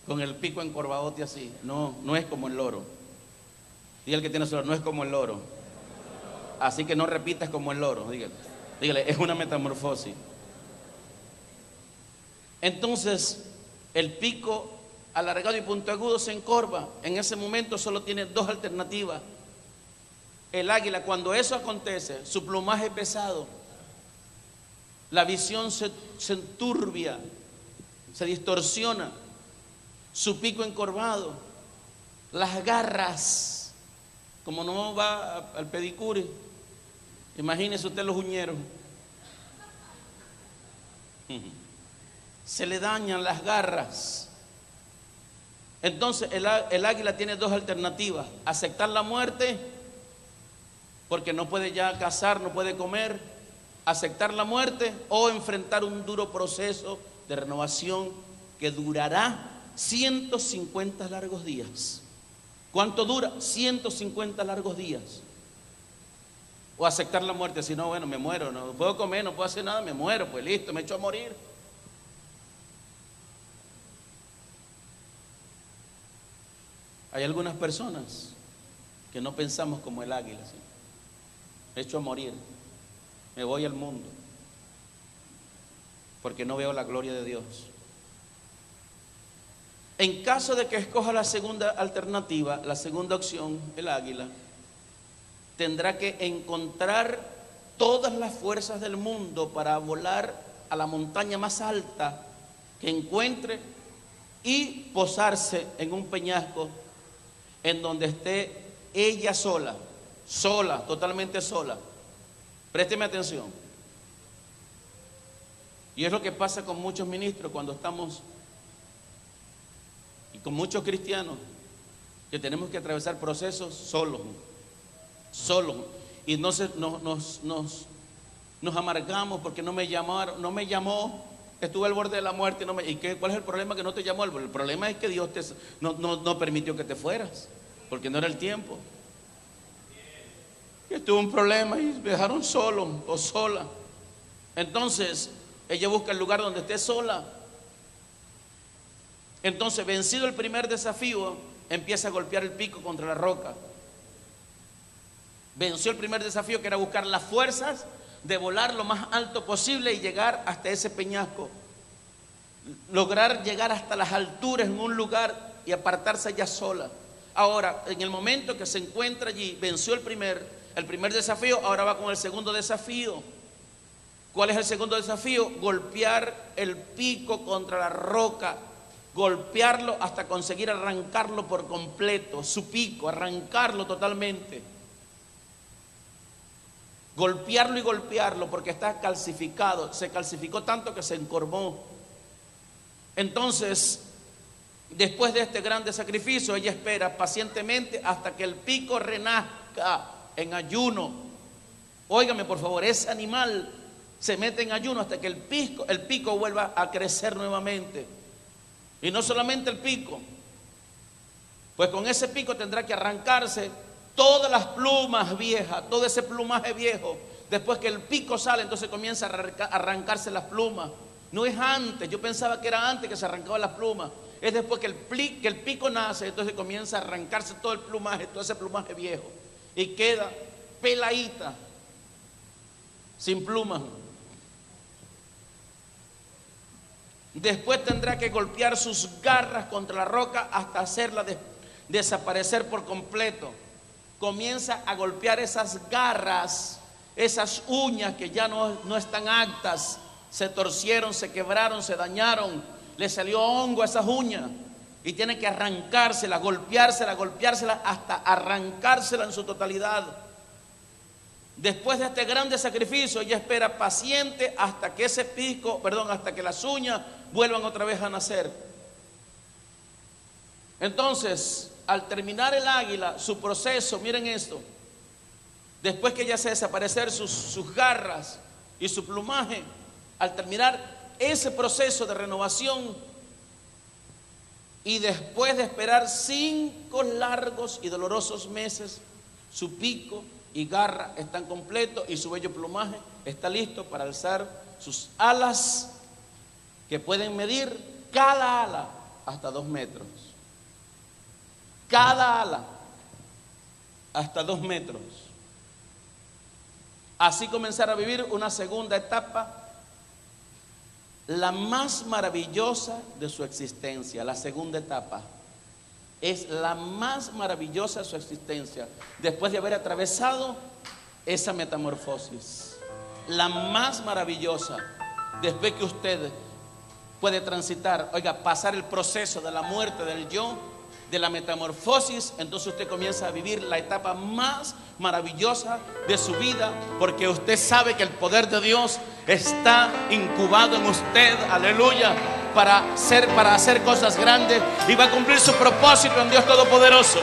Con el pico encorvadote así. No es como el loro. Dígale que tiene su loro, no es como el loro. Así que no repitas como el loro. Dígale, es una metamorfosis. Entonces, el pico alargado y puntiagudo se encorva. En ese momento solo tiene dos alternativas. El águila, cuando eso acontece, su plumaje pesado, la visión se enturbia, se distorsiona, su pico encorvado, las garras, como no va al pedicure, imagínese usted los uñeros, se le dañan las garras. Entonces el águila tiene dos alternativas: aceptar la muerte, porque no puede ya cazar, no puede comer, aceptar la muerte, o enfrentar un duro proceso de renovación que durará 150 largos días. ¿Cuánto dura? 150 largos días. O aceptar la muerte, si no, bueno, me muero, no puedo comer, no puedo hacer nada, me muero, pues listo, me echo a morir. Hay algunas personas que no pensamos como el águila, ¿sí? Hecho a morir, me voy al mundo porque no veo la gloria de Dios. En caso de que escoja la segunda alternativa, la segunda opción, el águila, tendrá que encontrar todas las fuerzas del mundo para volar a la montaña más alta que encuentre y posarse en un peñasco en donde esté ella sola, totalmente sola. Présteme atención. Y es lo que pasa con muchos ministros cuando estamos, y con muchos cristianos, que tenemos que atravesar procesos solos. Y nos amargamos porque no me llamó, estuve al borde de la muerte. ¿Cuál es el problema? Que no te llamó. El problema es que Dios no permitió que te fueras, porque no era el tiempo. Y tuvo un problema y me dejaron solo o sola. Entonces ella busca el lugar donde esté sola. Entonces, vencido el primer desafío, empieza a golpear el pico contra la roca. Venció el primer desafío, que era buscar las fuerzas de volar lo más alto posible y llegar hasta ese peñasco, lograr llegar hasta las alturas en un lugar y apartarse ella sola. Ahora, en el momento que se encuentra allí, venció el primer desafío, ahora va con el segundo desafío. ¿Cuál es el segundo desafío? Golpear el pico contra la roca, golpearlo hasta conseguir arrancarlo por completo, su pico, arrancarlo totalmente. Golpearlo y golpearlo porque está calcificado, se calcificó tanto que se encorvó. Entonces, después de este grande sacrificio, ella espera pacientemente hasta que el pico renazca en ayuno. Óigame por favor, ese animal se mete en ayuno hasta que el pico vuelva a crecer nuevamente. Y no solamente el pico, pues con ese pico tendrá que arrancarse todas las plumas viejas, todo ese plumaje viejo. Después que el pico sale, entonces comienza a arrancarse las plumas. No es antes, yo pensaba que era antes que se arrancaban las plumas. Es después que el pico nace, entonces comienza a arrancarse todo el plumaje, todo ese plumaje viejo. Y queda peladita, sin plumas. Después tendrá que golpear sus garras contra la roca hasta hacerla desaparecer por completo. Comienza a golpear esas garras, esas uñas que ya no están aptas, se torcieron, se quebraron, se dañaron, le salió hongo a esas uñas y tiene que arrancárselas, golpeárselas hasta arrancárselas en su totalidad. Después de este grande sacrificio, ella espera paciente hasta que hasta que las uñas vuelvan otra vez a nacer. Entonces, al terminar el águila, su proceso, miren esto, después que ella hace desaparecer sus garras y su plumaje, al terminar ese proceso de renovación y después de esperar 5 largos y dolorosos meses, su pico y garra están completos y su bello plumaje está listo para alzar sus alas, que pueden medir cada ala hasta 2 metros. Cada ala hasta 2 metros. Así comenzar a vivir una segunda etapa, la más maravillosa de su existencia. La segunda etapa es la más maravillosa de su existencia, después de haber atravesado esa metamorfosis. La más maravillosa, después que usted puede transitar, pasar el proceso de la muerte del yo, de la metamorfosis, entonces usted comienza a vivir la etapa más maravillosa de su vida, porque usted sabe que el poder de Dios está incubado en usted, aleluya, para hacer cosas grandes, y va a cumplir su propósito en Dios Todopoderoso.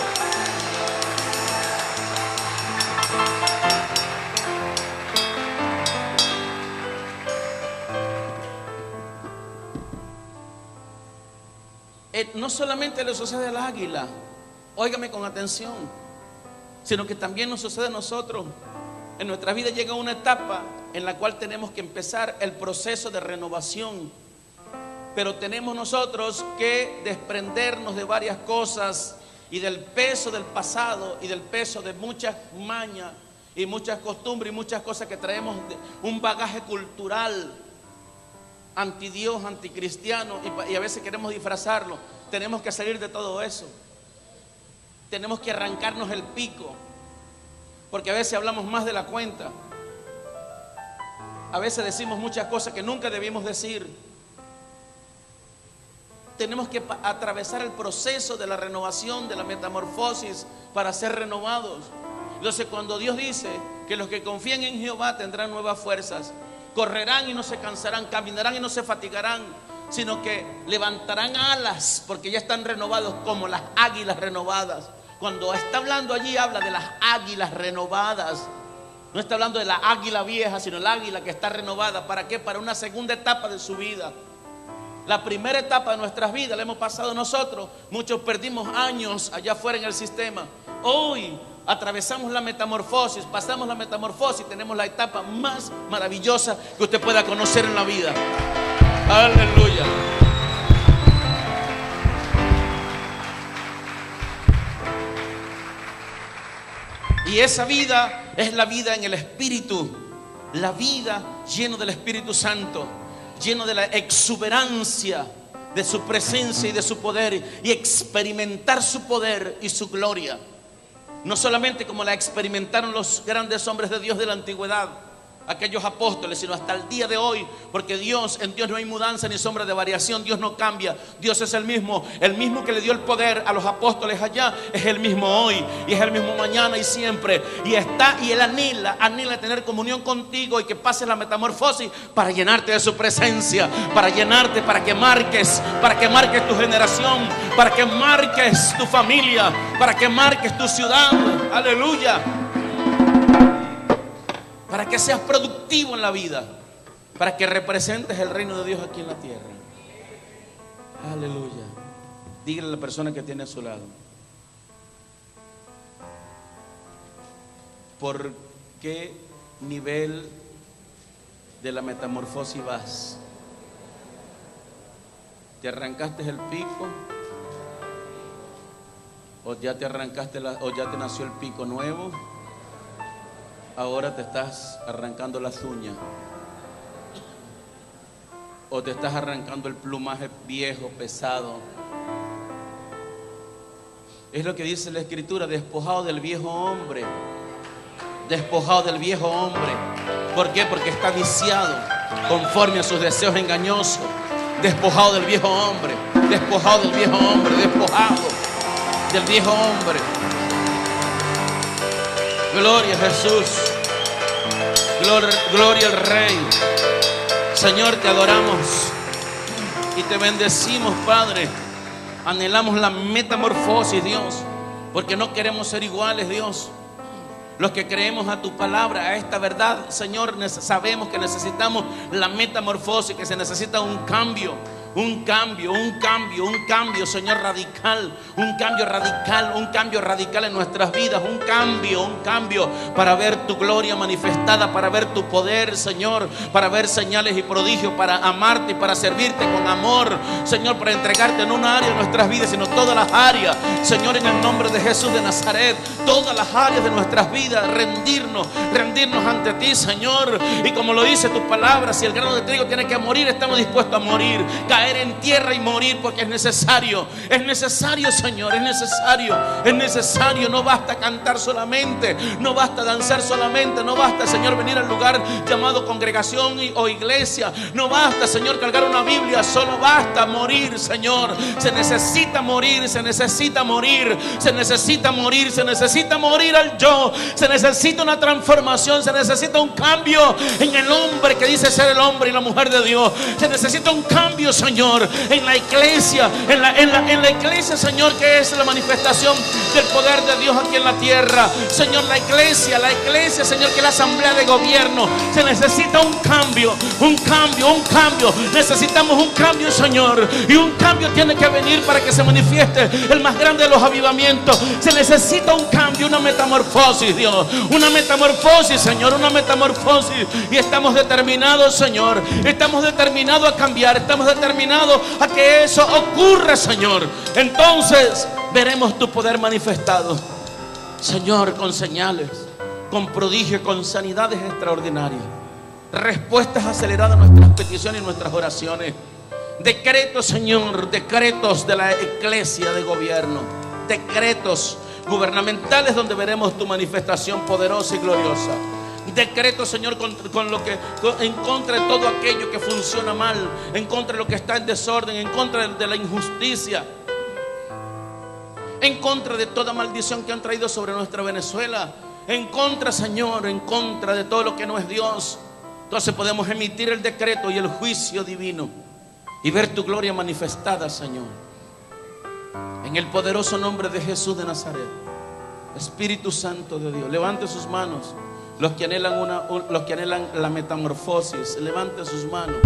No solamente le sucede al águila, óigame con atención, sino que también nos sucede a nosotros. En nuestra vida llega una etapa en la cual tenemos que empezar el proceso de renovación, pero tenemos nosotros que desprendernos de varias cosas y del peso del pasado y del peso de muchas mañas y muchas costumbres y muchas cosas que traemos, un bagaje cultural anti Dios, anticristiano, y a veces queremos disfrazarlo. Tenemos que salir de todo eso. Tenemos que arrancarnos el pico, porque a veces hablamos más de la cuenta. A veces decimos muchas cosas que nunca debimos decir. Tenemos que atravesar el proceso de la renovación, de la metamorfosis, para ser renovados. Entonces, cuando Dios dice que los que confíen en Jehová tendrán nuevas fuerzas, correrán y no se cansarán, caminarán y no se fatigarán, sino que levantarán alas, porque ya están renovados como las águilas renovadas. Cuando está hablando allí, habla de las águilas renovadas. No está hablando de la águila vieja, sino el águila que está renovada. ¿Para qué? Para una segunda etapa de su vida. La primera etapa de nuestras vidas la hemos pasado nosotros. Muchos perdimos años allá afuera en el sistema. Hoy atravesamos la metamorfosis, pasamos la metamorfosis, tenemos la etapa más maravillosa que usted pueda conocer en la vida. Aleluya. Y esa vida es la vida en el Espíritu, la vida lleno del Espíritu Santo, lleno de la exuberancia de su presencia y de su poder, y experimentar su poder y su gloria. No solamente como la experimentaron los grandes hombres de Dios de la antigüedad, aquellos apóstoles, sino hasta el día de hoy, porque en Dios no hay mudanza ni sombra de variación. Dios no cambia, Dios es el mismo que le dio el poder a los apóstoles allá, es el mismo hoy, y es el mismo mañana y siempre, y Él anhela tener comunión contigo, y que pases la metamorfosis para llenarte de su presencia, para llenarte, para que marques tu generación, para que marques tu familia, para que marques tu ciudad. Aleluya. Para que seas productivo en la vida, para que representes el reino de Dios aquí en la tierra. Aleluya. Dígale a la persona que tiene a su lado: ¿por qué nivel de la metamorfosis vas? ¿Te arrancaste el pico? ¿O ya te arrancaste o ya te nació el pico nuevo? Ahora te estás arrancando las uñas, o te estás arrancando el plumaje viejo, pesado. Es lo que dice la Escritura: despojado del viejo hombre. Despojado del viejo hombre. ¿Por qué? Porque está viciado conforme a sus deseos engañosos. Despojado del viejo hombre. Despojado del viejo hombre. Despojado del viejo hombre. Gloria a Jesús. Gloria al Rey. Señor, te adoramos y te bendecimos, Padre. Anhelamos la metamorfosis, Dios, porque no queremos ser iguales, Dios. Los que creemos a tu palabra, a esta verdad, Señor, sabemos que necesitamos la metamorfosis, que se necesita un cambio, Señor, radical, un cambio radical en nuestras vidas, un cambio para ver tu gloria manifestada, para ver tu poder, Señor, para ver señales y prodigios, para amarte y para servirte con amor, Señor, para entregarte en una área de nuestras vidas, sino todas las áreas, Señor, en el nombre de Jesús de Nazaret, todas las áreas de nuestras vidas, rendirnos ante ti, Señor. Y como lo dice tu palabra, si el grano de trigo tiene que morir, estamos dispuestos a morir, caer en tierra y morir, porque es necesario, Señor, es necesario. No basta cantar solamente, no basta danzar solamente, no basta, Señor, venir al lugar llamado congregación o iglesia, no basta, Señor, cargar una Biblia, solo basta morir, Señor. Se necesita morir al yo, se necesita una transformación, se necesita un cambio en el hombre que dice ser el hombre y la mujer de Dios. Se necesita un cambio, Señor, en la iglesia, en la iglesia, Señor, que es la manifestación del poder de Dios aquí en la tierra. Señor, la iglesia, Señor, que es la asamblea de gobierno. Se necesita un cambio. Necesitamos un cambio, Señor, y un cambio tiene que venir para que se manifieste el más grande de los avivamientos. Se necesita un cambio, una metamorfosis, Dios, una metamorfosis, Señor, una metamorfosis. Y estamos determinados, Señor, estamos determinados a cambiar, estamos determinados a que eso ocurra, Señor. Entonces Veremos tu poder manifestado, Señor, con señales, con prodigios, con sanidades extraordinarias, respuestas aceleradas a nuestras peticiones y nuestras oraciones. Decretos, Señor, decretos de la iglesia de gobierno, decretos gubernamentales donde veremos tu manifestación poderosa y gloriosa. Decretos, Señor, en contra de todo aquello que funciona mal, en contra de lo que está en desorden, en contra de la injusticia, en contra de toda maldición que han traído sobre nuestra Venezuela, en contra, Señor, en contra de todo lo que no es Dios. Entonces podemos emitir el decreto y el juicio divino y ver tu gloria manifestada, Señor, en el poderoso nombre de Jesús de Nazaret. Espíritu Santo de Dios, levante sus manos. Los que anhelan la metamorfosis, levante sus manos,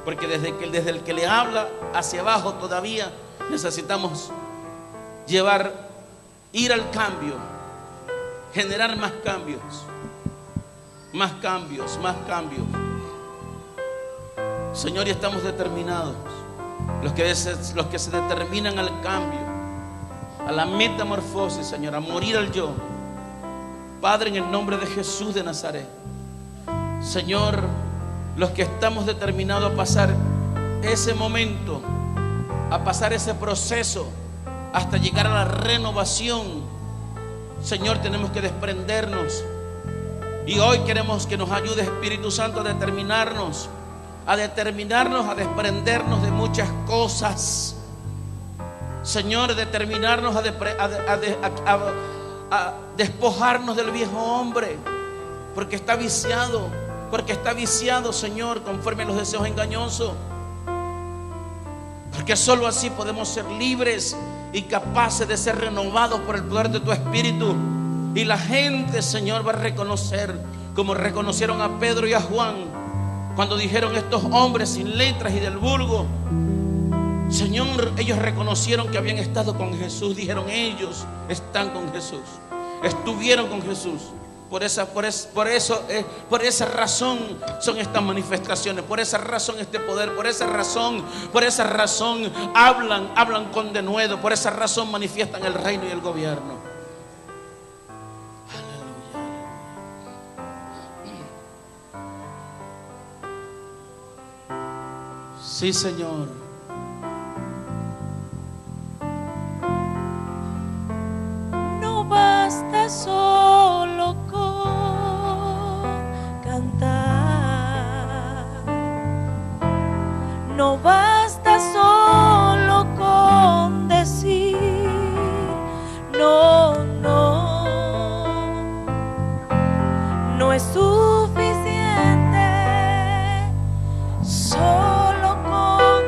porque desde el que le habla hacia abajo todavía necesitamos ir al cambio, generar más cambios, más cambios, más cambios. Señor, y estamos determinados, los que se determinan al cambio, a la metamorfosis, Señor, a morir al yo. Padre, en el nombre de Jesús de Nazaret, Señor, los que estamos determinados a pasar ese momento, a pasar ese proceso hasta llegar a la renovación, Señor, tenemos que desprendernos. Y hoy queremos que nos ayude, Espíritu Santo, a determinarnos, a desprendernos de muchas cosas. Señor, determinarnos a despojarnos del viejo hombre, porque está viciado, Señor, conforme a los deseos engañosos. Porque solo así podemos ser libres y capaces de ser renovados por el poder de tu Espíritu. Y la gente, Señor, va a reconocer, como reconocieron a Pedro y a Juan, cuando dijeron: estos hombres sin letras y del vulgo. Señor, ellos reconocieron que habían estado con Jesús. Dijeron: ellos están con Jesús, estuvieron con Jesús. Por esa razón son estas manifestaciones, por esa razón este poder, por esa razón hablan con denuedo, por esa razón manifiestan el reino y el gobierno. Aleluya. Sí, Señor. Basta solo con cantar, no basta solo con decir no, no, no es suficiente solo con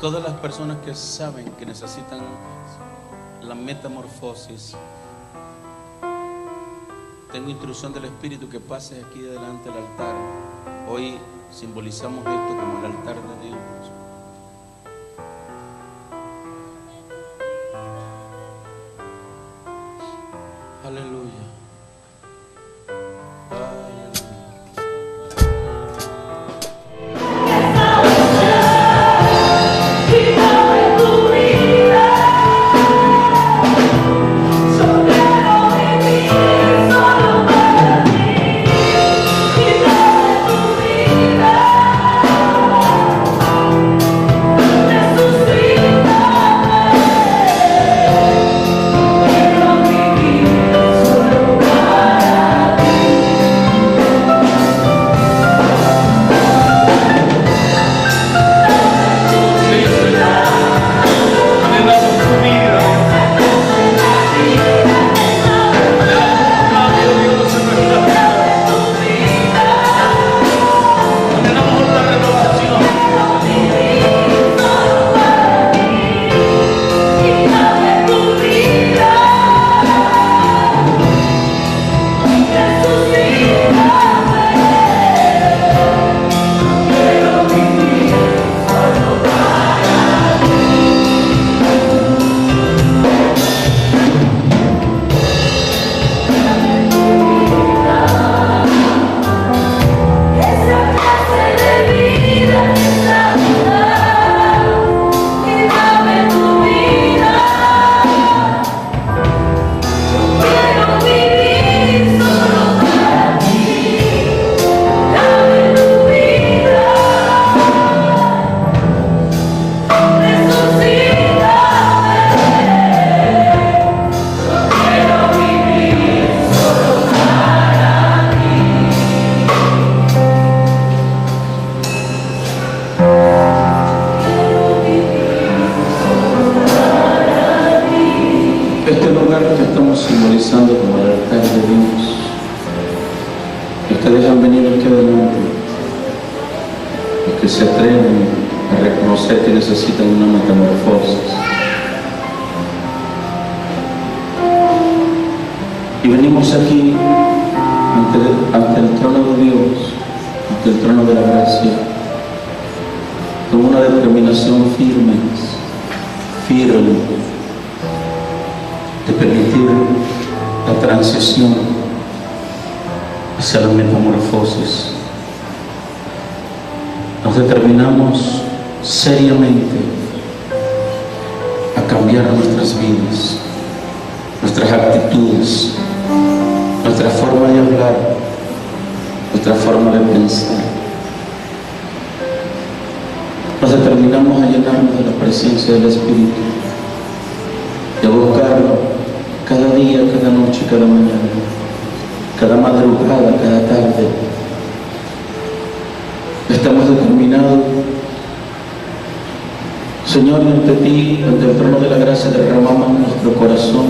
Todas las personas que saben que necesitan la metamorfosis, tengo instrucción del Espíritu que pases aquí delante del altar. Hoy simbolizamos esto como el altar de Dios. Aleluya. Simbolizando como el altar de Dios. Ustedes han venido aquí adelante, los que se atreven a reconocer que necesitan una metamorfosis. Y venimos aquí ante el trono de Dios, ante el trono de la gracia, con una determinación firme de permitir la transición hacia la metamorfosis. Nos determinamos seriamente a cambiar nuestras vidas, nuestras actitudes, nuestra forma de hablar, nuestra forma de pensar. Nos determinamos a llenarnos de la presencia del Espíritu y a buscarlo cada día, cada noche, cada mañana, cada madrugada, cada tarde. Estamos determinados, Señor, y ante ti, ante el trono de la gracia, derramamos nuestro corazón,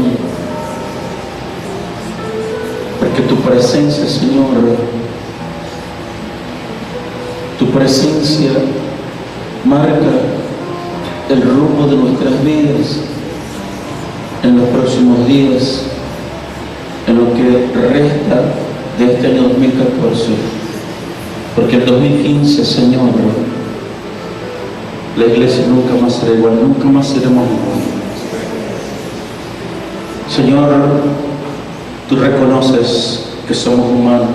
porque tu presencia, Señor, tu presencia marca el rumbo de nuestras vidas en los próximos días, en lo que resta de este año 2014, porque el 2015, Señor, la iglesia nunca más será igual, nunca más seremos igual. Señor, tú reconoces que somos humanos,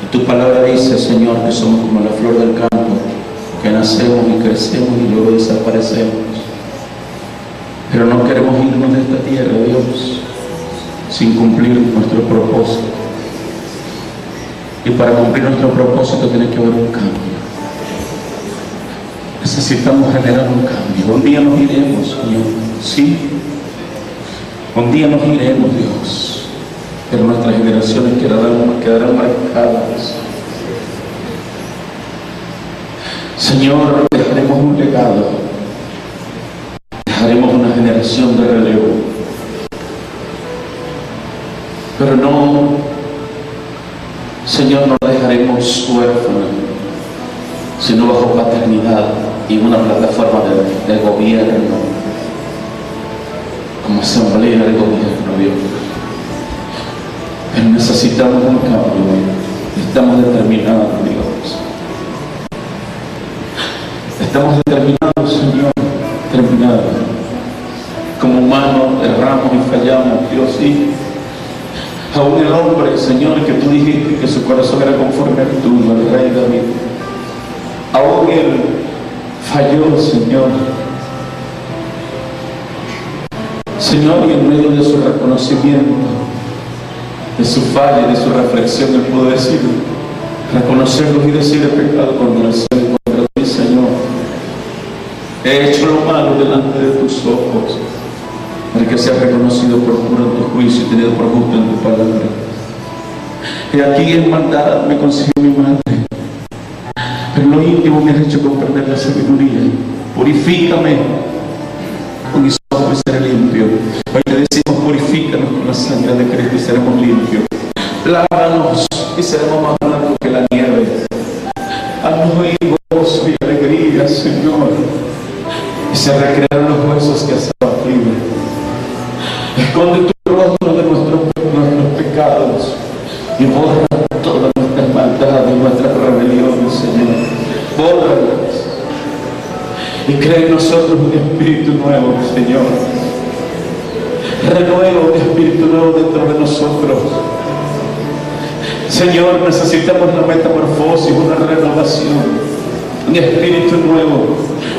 y tu palabra dice, Señor, que somos como la flor del campo, que nacemos y crecemos y luego desaparecemos. Pero no queremos irnos de esta tierra, Dios, sin cumplir nuestro propósito. Y para cumplir nuestro propósito tiene que haber un cambio. Necesitamos generar un cambio. Un día nos iremos, Señor, sí. Un día nos iremos, Dios. Pero nuestras generaciones quedarán marcadas. Señor, dejaremos un legado. Dejaremos una generación de relevo, pero no, Señor, no dejaremos huérfanos, sino bajo paternidad. y una plataforma de gobierno, como asamblea de gobierno, Dios. Pero necesitamos un cambio, estamos determinados, Dios. Estamos determinados, Señor, determinados. Como humanos erramos y fallamos, Dios, y aún el hombre, Señor, que tú dijiste que su corazón era conforme al tuyo, al rey David, aún él falló, Señor. Señor, y en medio de su reconocimiento, de su falla, de su reflexión, él pudo decir, reconocerlos y decir: he pecado contra el cielo y contra ti, Señor. He hecho lo malo delante de tus ojos, para que sea reconocido por puro en tu juicio y tenido por justo en tu palabra. Y aquí en maldad me consiguió mi madre, pero lo íntimo me has hecho comprender la sabiduría. Purifícame con hisopo y seré limpio. Hoy te decimos: purifícanos con la sangre de Cristo y seremos limpios. Lávanos y seremos más blancos que la nieve. Haznos oír gozo y alegría, Señor, y se recrearon los huesos que has abatido. Esconde tu rostro de nuestros pecados y borra todas nuestras maldades y nuestras rebeliones, Señor. Bórralas y crea en nosotros un espíritu nuevo, Señor. Renueva un espíritu nuevo dentro de nosotros. Señor, necesitamos una metamorfosis, una renovación, un espíritu nuevo,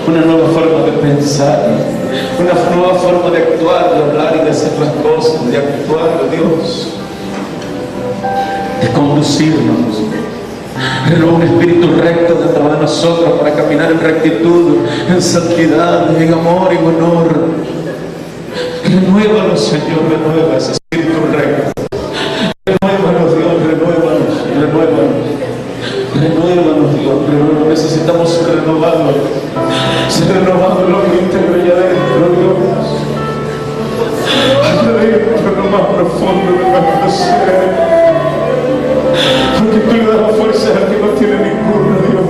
una nueva forma de pensar, una nueva forma de actuar, de hablar y de hacer las cosas, de actuar, Dios, de conducirnos. Renueva un espíritu recto dentro de nosotros para caminar en rectitud, en santidad, en amor y en honor. Renuévanos, Señor, renueva ese espíritu recto. Renuévanos, Dios, renuévanos, renuévanos. Renuévanos, Dios, renuévanos. Necesitamos ser renovados. Ser renovados lo que integro allá adentro, Dios. Allá adentro, lo más profundo de nuestro ser. Porque tú le das la fuerza al que no tiene ninguna, Dios.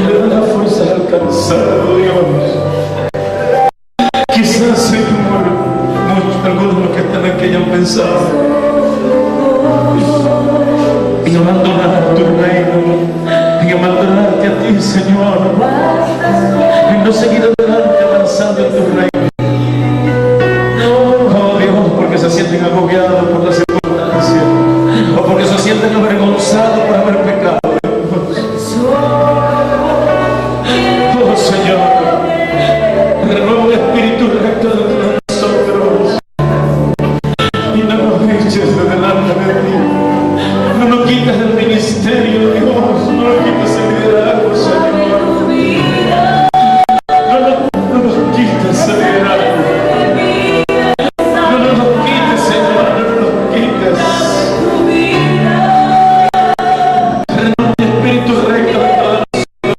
Le das la fuerza al cansado, Dios. Quizás, Señor, algunos de los que están aquí hayan pensado en abandonar tu reino, en abandonarte a ti, Señor, en no seguir adelante avanzando en tu reino. Oh Dios, porque se sienten agobiados por las circunstancias, o porque se sienten avergonzados por haber pecado. Oh Señor, renueva un espíritu recto dentro de nosotros y no nos eches de delante de ti. No nos quites del ministerio, Dios. No nos quites el liderazgo, Señor. No nos quites el liderazgo. No nos quites, Señor. No nos quites. Renueva un espíritu recto dentro de nosotros.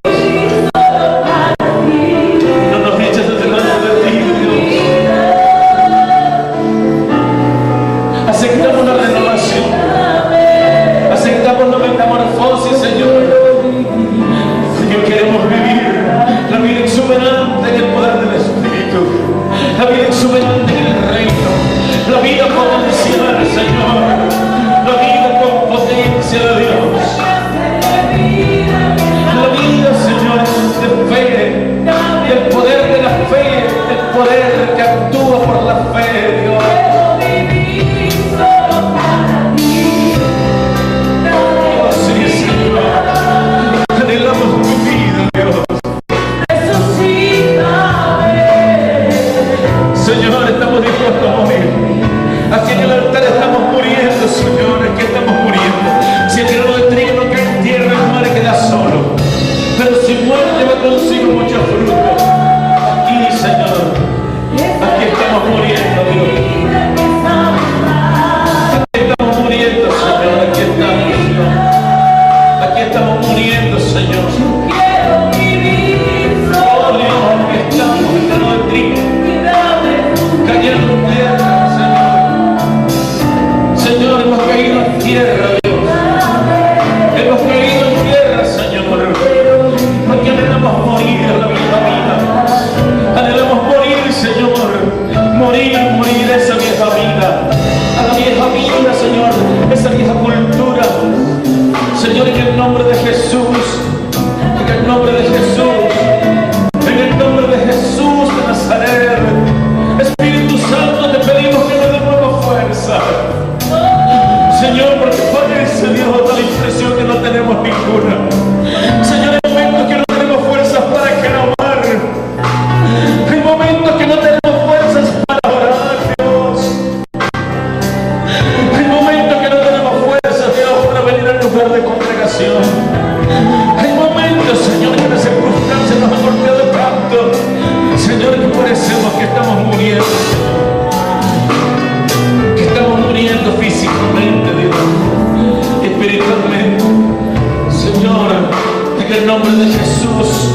nombre de Jesús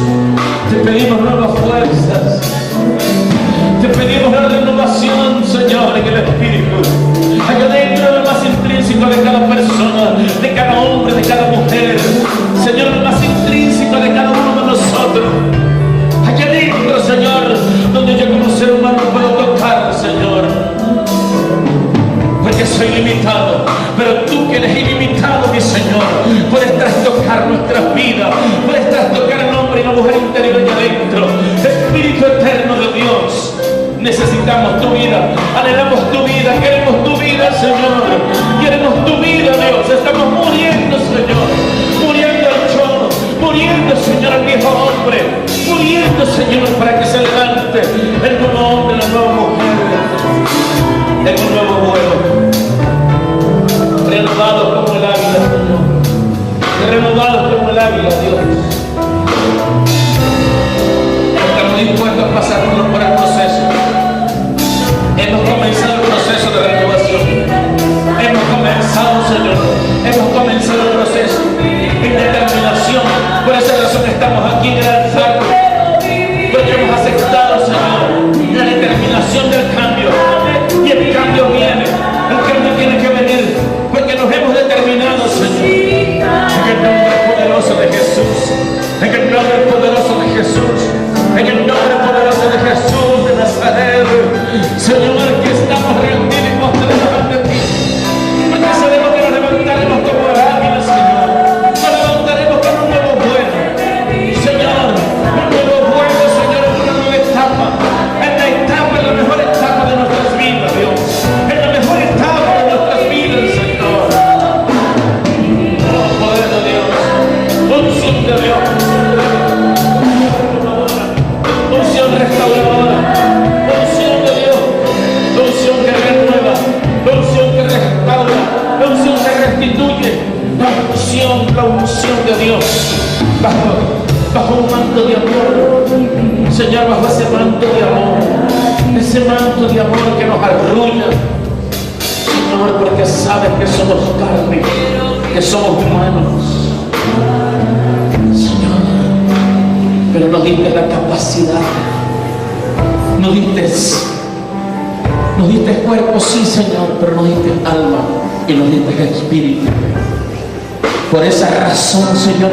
te pedimos nuevas fuerzas. Te pedimos la renovación, Señor, en el Espíritu. Allá dentro de lo más intrínseco de cada persona, de cada hombre, de cada mujer. Señor, lo más intrínseco de cada uno de nosotros. Allá dentro, Señor, donde yo como ser humano puedo tocar, Señor. Porque soy limitado, pero tú que eres ilimitado, mi Señor, puedes trastocar nuestras vidas, puedes trastocar el hombre y la mujer interior allá adentro. Espíritu eterno de Dios, necesitamos tu vida, anhelamos tu vida, queremos tu vida, Señor, queremos tu vida, Dios. Estamos muriendo, Señor, muriendo al yo, muriendo, Señor, al viejo hombre, muriendo, Señor, para que se levante el nuevo hombre, la nueva mujer, en un nuevo vuelo. Renovados como el águila, Señor. Renovados como el águila, Dios. Estamos dispuestos a pasar por el proceso. Hemos comenzado el proceso de renovación. Hemos comenzado, Señor. Hemos comenzado el proceso en determinación. Por esa razón estamos aquí en el altar. Porque hemos aceptado, Señor, la determinación del cambio. Y el cambio viene. El cambio tiene que venir. Porque nos hemos determinado, Señor. En el nombre poderoso de Jesús. En el nombre poderoso de Jesús. En el nombre poderoso de Jesús de Nazaret. Señor, que estamos reunidos y postrados ante ti. Porque sabemos que nos levantaremos como águilas, Señor. Nos levantaremos con un nuevo vuelo. Señor, un nuevo vuelo, Señor, en una nueva etapa. En la etapa, en la mejor etapa de nuestras vidas, Dios. En la mejor etapa de nuestras vidas, Señor. Oh, poder de Dios. Unción de Dios. Unción restauradora. Unción de Dios. Unción que renueva. Unción que restaura. Unción que restituye. La unción de Dios. Bajo un manto de amor. Señor, bajo ese manto de amor. Ese manto de amor que nos arrulla. Señor, porque sabes que somos carne, que somos humanos. Señor, pero nos diste la capacidad, nos diste cuerpo, sí, Señor, pero nos diste alma y nos diste espíritu. Por esa razón, Señor,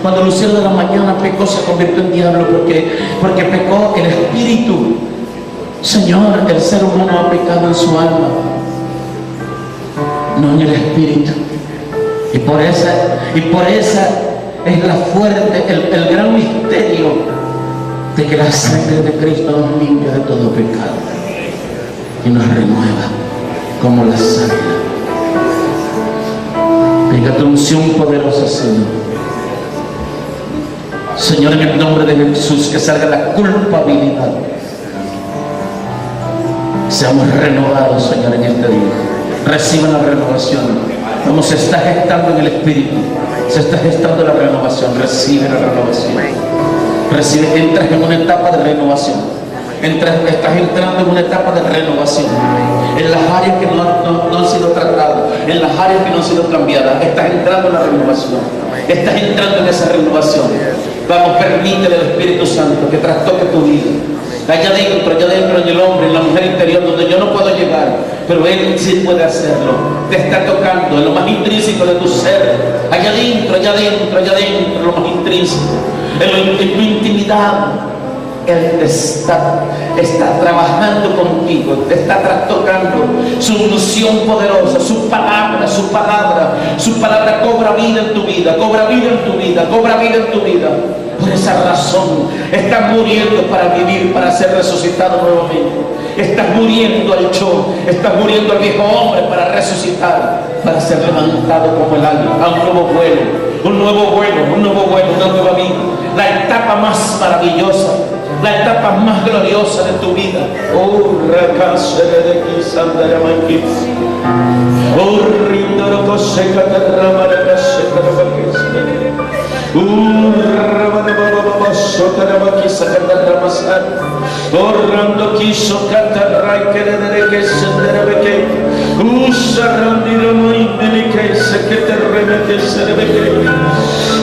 cuando Lucero de la mañana pecó, se convirtió en diablo, porque pecó el espíritu. Señor, el ser humano ha pecado en su alma, no en el espíritu. Y por esa es la fuerte, el gran misterio de que la sangre de Cristo nos limpia de todo pecado y nos renueva como la sangre. Venga tu unción poderosa, Señor. Señor, en el nombre de Jesús, que salga la culpabilidad. Seamos renovados, Señor, en este día. Reciban la renovación. Como se está gestando en el Espíritu, se está gestando la renovación. Recibe la renovación. Recibe, entras en una etapa de renovación. Estás entrando en una etapa de renovación. En las áreas que no han sido tratadas, en las áreas que no han sido cambiadas, estás entrando en la renovación. Estás entrando en esa renovación. Vamos, permítele al Espíritu Santo que trastoque tu vida. Allá adentro, en el hombre, en la mujer interior, donde yo no puedo llegar, pero Él sí puede hacerlo. Te está tocando en lo más intrínseco de tu ser. Allá adentro, en lo más intrínseco, en tu intimidad. Él te está trabajando contigo, te está trastocando. Su unción poderosa, su palabra cobra vida en tu vida, cobra vida en tu vida. Por esa razón, estás muriendo para vivir, para ser resucitado nuevamente. Estás muriendo al yo, estás muriendo al viejo hombre para resucitar, para ser levantado como el águila a un nuevo vuelo, una nueva vida. La etapa más maravillosa, la etapa más gloriosa de tu vida. Oh, recásere de Kisanda de Manquis. Oh, rindoro coseca de rama de caseca de Manquis. Rama de Baba Sota de Manquis, de Ramasan. Orrando quiso catarray que que se debe que usa randiro muy que se que te remete se debe que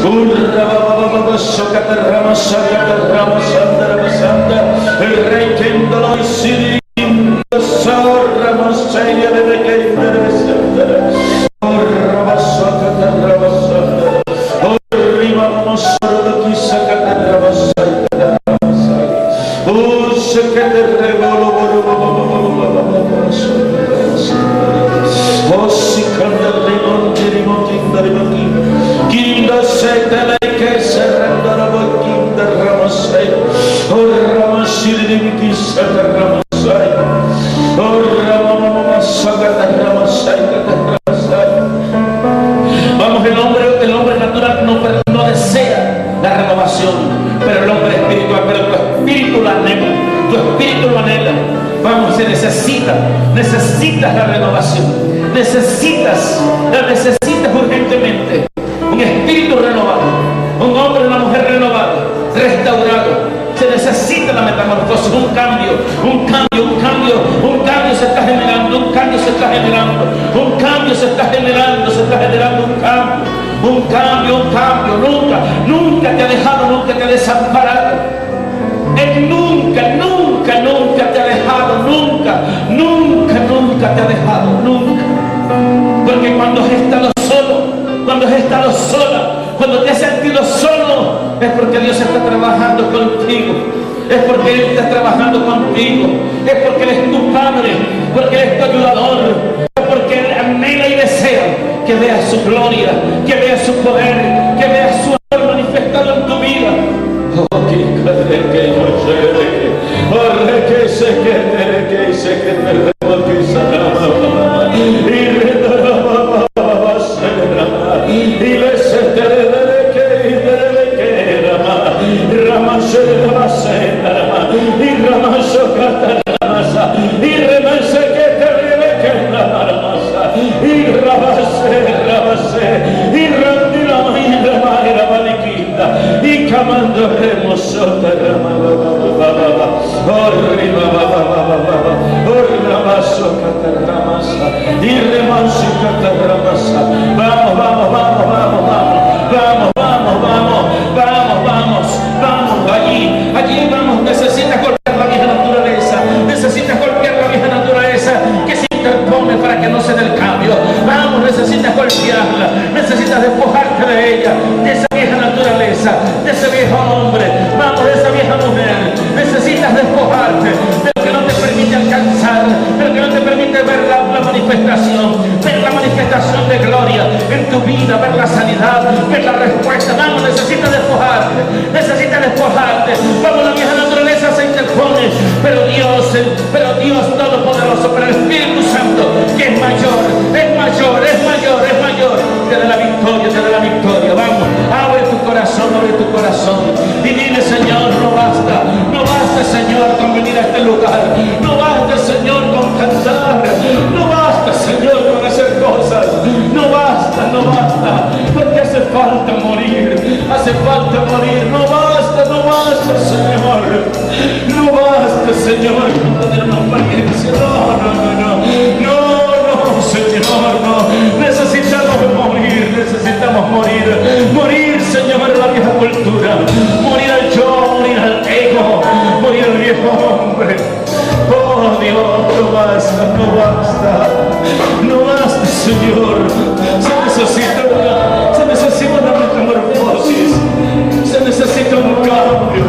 urra baba soca terrama saca terrama santa el rey que indolo y siri sorra maseria debe que debe ser orra soca terrama santa orriba vamos solo que saca terrama santa usa que te revolo Ossi canta rimon kinda setele che serrenda la kinda ramasai ramasiri di kisa ramasai ramasaga ramasai. Vamos, el hombre natural no desea la renovación, pero el hombre espiritual, pero tu espíritu lo anhela, tu espíritu lo anhela. Vamos, se necesitas la renovación, necesitas urgentemente un espíritu renovado, un hombre y una mujer renovado, restaurado. Se necesita la metamorfosis, un cambio se está generando, un cambio se está generando, nunca te ha dejado, nunca te ha desamparado. Él nunca te ha dejado, nunca te ha dejado, nunca. Porque cuando has estado sola, cuando te has sentido solo, es porque Dios está trabajando contigo, es porque Él está trabajando contigo, es porque Él es tu Padre, porque Él es tu ayudador, es porque Él anhela y desea que veas su gloria, que veas su poder, que veas su amor manifestado en tu vida. Oh, que allí vamos, necesitas golpear la vieja naturaleza, que se interpone para que no se dé el cambio. Vamos, necesitas golpearla, necesitas despojarte de ella, de esa vieja naturaleza, de ese viejo hombre, vamos, de esa vieja mujer. Necesitas despojarte de lo que no te permite alcanzar, de lo que no te permite ver la manifestación de gloria en tu vida, ver la sanidad, ver la respuesta. Vamos, necesitas despojarte. Vamos, la vieja naturaleza se interpone, pero Dios Todopoderoso, pero el Espíritu Santo, que es mayor, te da la victoria. Vamos, abre tu corazón y dile: Señor, no basta Señor con venir a este lugar, no basta Señor con cantar, no basta Señor con hacer cosas, no basta, porque hace falta morir, no basta Señor, con tener una apariencia, no Señor, no, necesitamos morir Señor, a la vieja cultura, morir al yo, morir al ego, morir al viejo hombre. Oh Dios, no basta Señor, se necesita una metamorfosis, se necesita un cambio.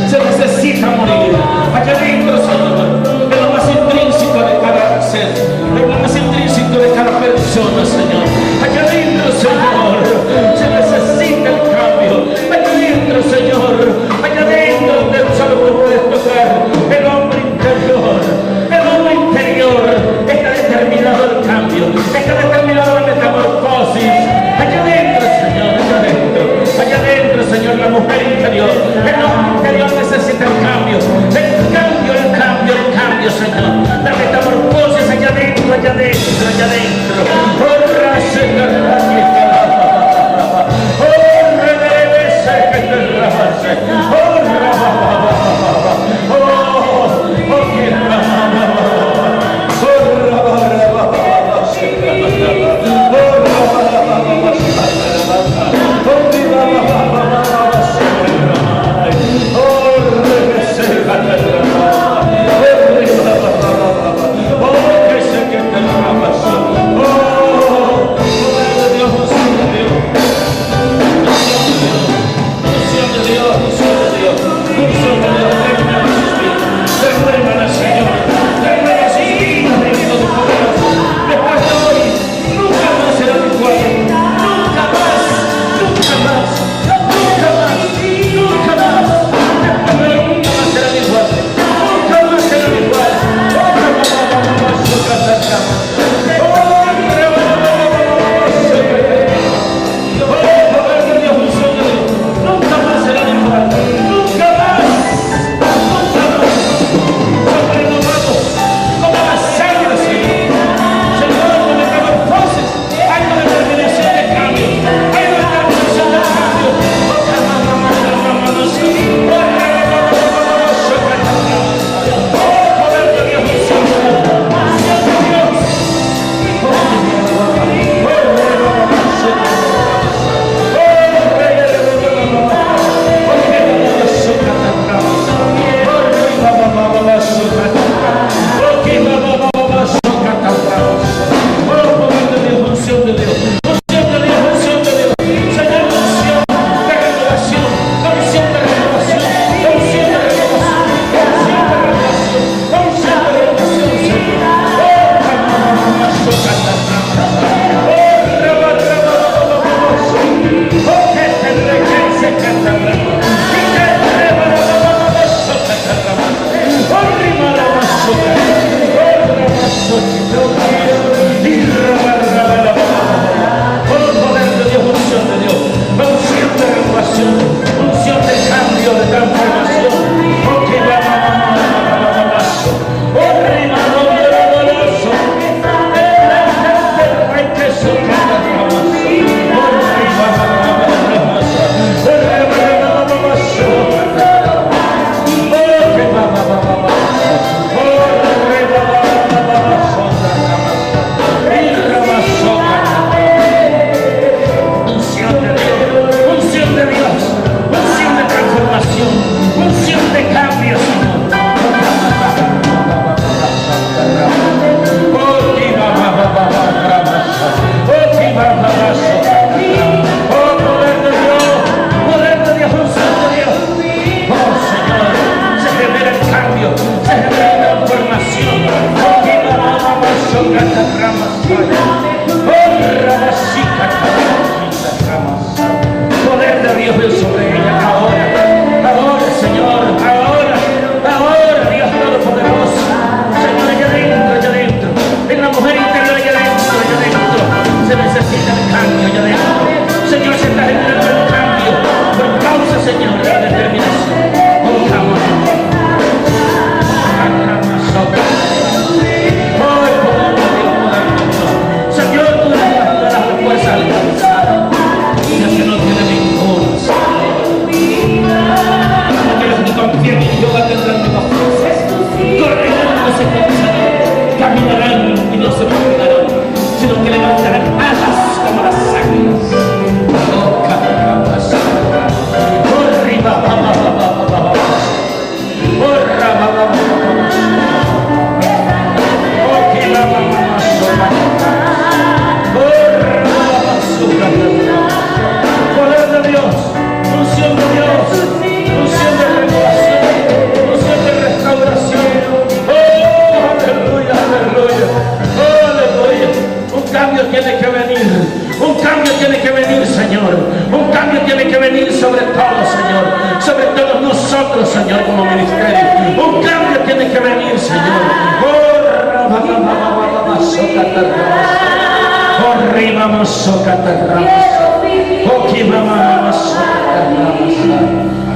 Se necesita morir. Allá adentro, Señor, en lo más intrínseco de cada ser, en lo más intrínseco de cada persona, Señor. Allá adentro, Señor, se necesita el cambio. Allá adentro, Señor, allá adentro donde solo tú puedes tocar. El hombre interior está determinado el cambio, está determinado la metamorfosis. Allá adentro, Señor, allá allá adentro.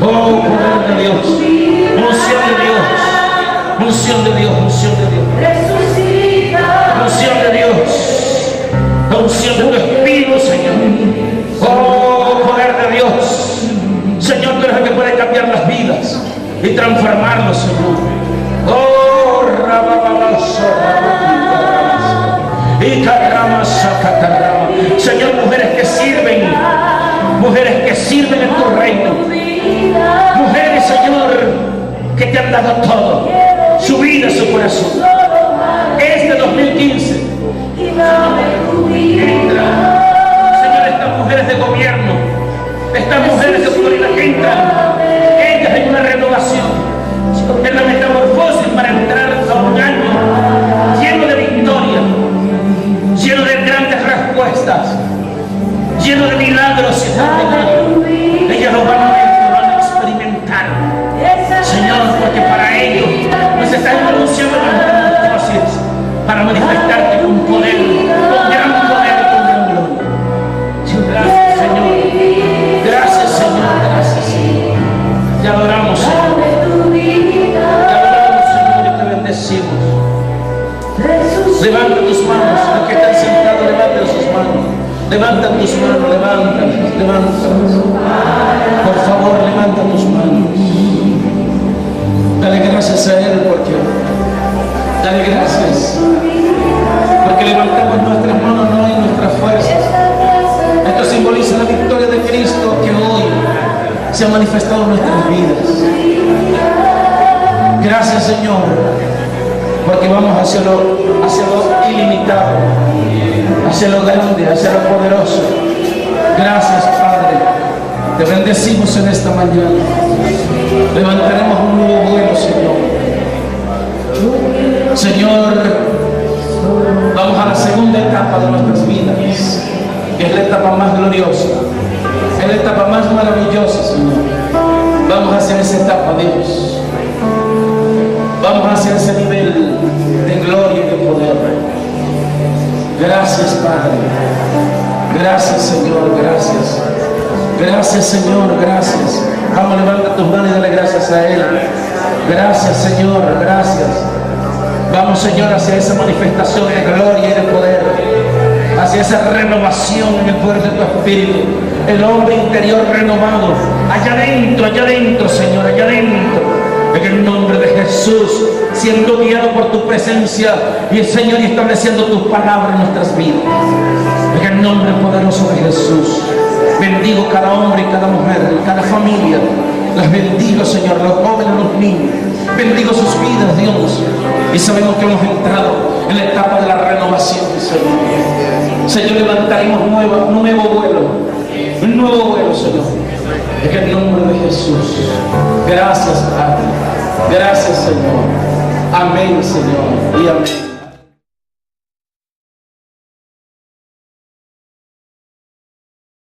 Oh, poder de Dios, unción de Dios, unción de Dios, unción de Dios, unción de Dios. transformarlos, Señor. Oh, y carrama, sacatarrama. Señor, mujeres que sirven en tu reino. Mujeres, Señor, que te han dado todo, su vida, su corazón. Este 2015, entra, Señor, estas mujeres de gobierno, estas mujeres de autoridad, entran en una renovación, en la metamorfosis para entrar a un año lleno de victoria, lleno de grandes respuestas, lleno de milagros y extraordinarios. Ellas lo van a ver, lo van a experimentar, Señor, porque para ello nos están anunciando las metamorfosis para manifestarte con poder, con gran poder y con gran gloria. Gracias, Señor. Gracias, Señor. Gracias, Señor. Te adoramos, Señor. Te adoramos, Señor, y te bendecimos. Levanta tus manos. Los que están sentados, levanten sus manos. Levanta tus manos, levanta. Por favor, levanta tus manos. Dale gracias a Él porque dale gracias. Porque levantamos nuestras manos no en nuestras fuerzas. Esto simboliza la victoria de Cristo que hoy se ha manifestado en nuestras vidas. Gracias, Señor, porque vamos hacia lo ilimitado, hacia lo grande, hacia lo poderoso. Gracias, Padre. Te bendecimos en esta mañana. Levantaremos un nuevo vuelo, Señor. Señor, vamos a la segunda etapa de nuestras vidas, que es la etapa más gloriosa, es la etapa más maravillosa, Señor. Vamos hacia esa etapa, Dios. Vamos hacia ese nivel de gloria y de poder. Gracias, Padre. Gracias, Señor, gracias. Gracias, Señor, gracias. Vamos, levanta tus manos y dale gracias a Él. Gracias, Señor, gracias. Vamos, Señor, hacia esa manifestación de gloria y de poder, hacia esa renovación en el poder de tu Espíritu, el hombre interior renovado, allá adentro, Señor, allá adentro, en el nombre de Jesús, siendo guiado por tu presencia y, Señor, y estableciendo tus palabras en nuestras vidas, en el nombre poderoso de Jesús. Bendigo cada hombre y cada mujer, cada familia. Las bendigo, Señor, los jóvenes, los niños. Bendigo sus vidas, Dios. Y sabemos que hemos entrado en la etapa de la renovación, Señor. Señor, levantaremos un nuevo vuelo, Señor. En el nombre de Jesús. Gracias, Padre. Gracias, Señor. Amén, Señor. Y amén.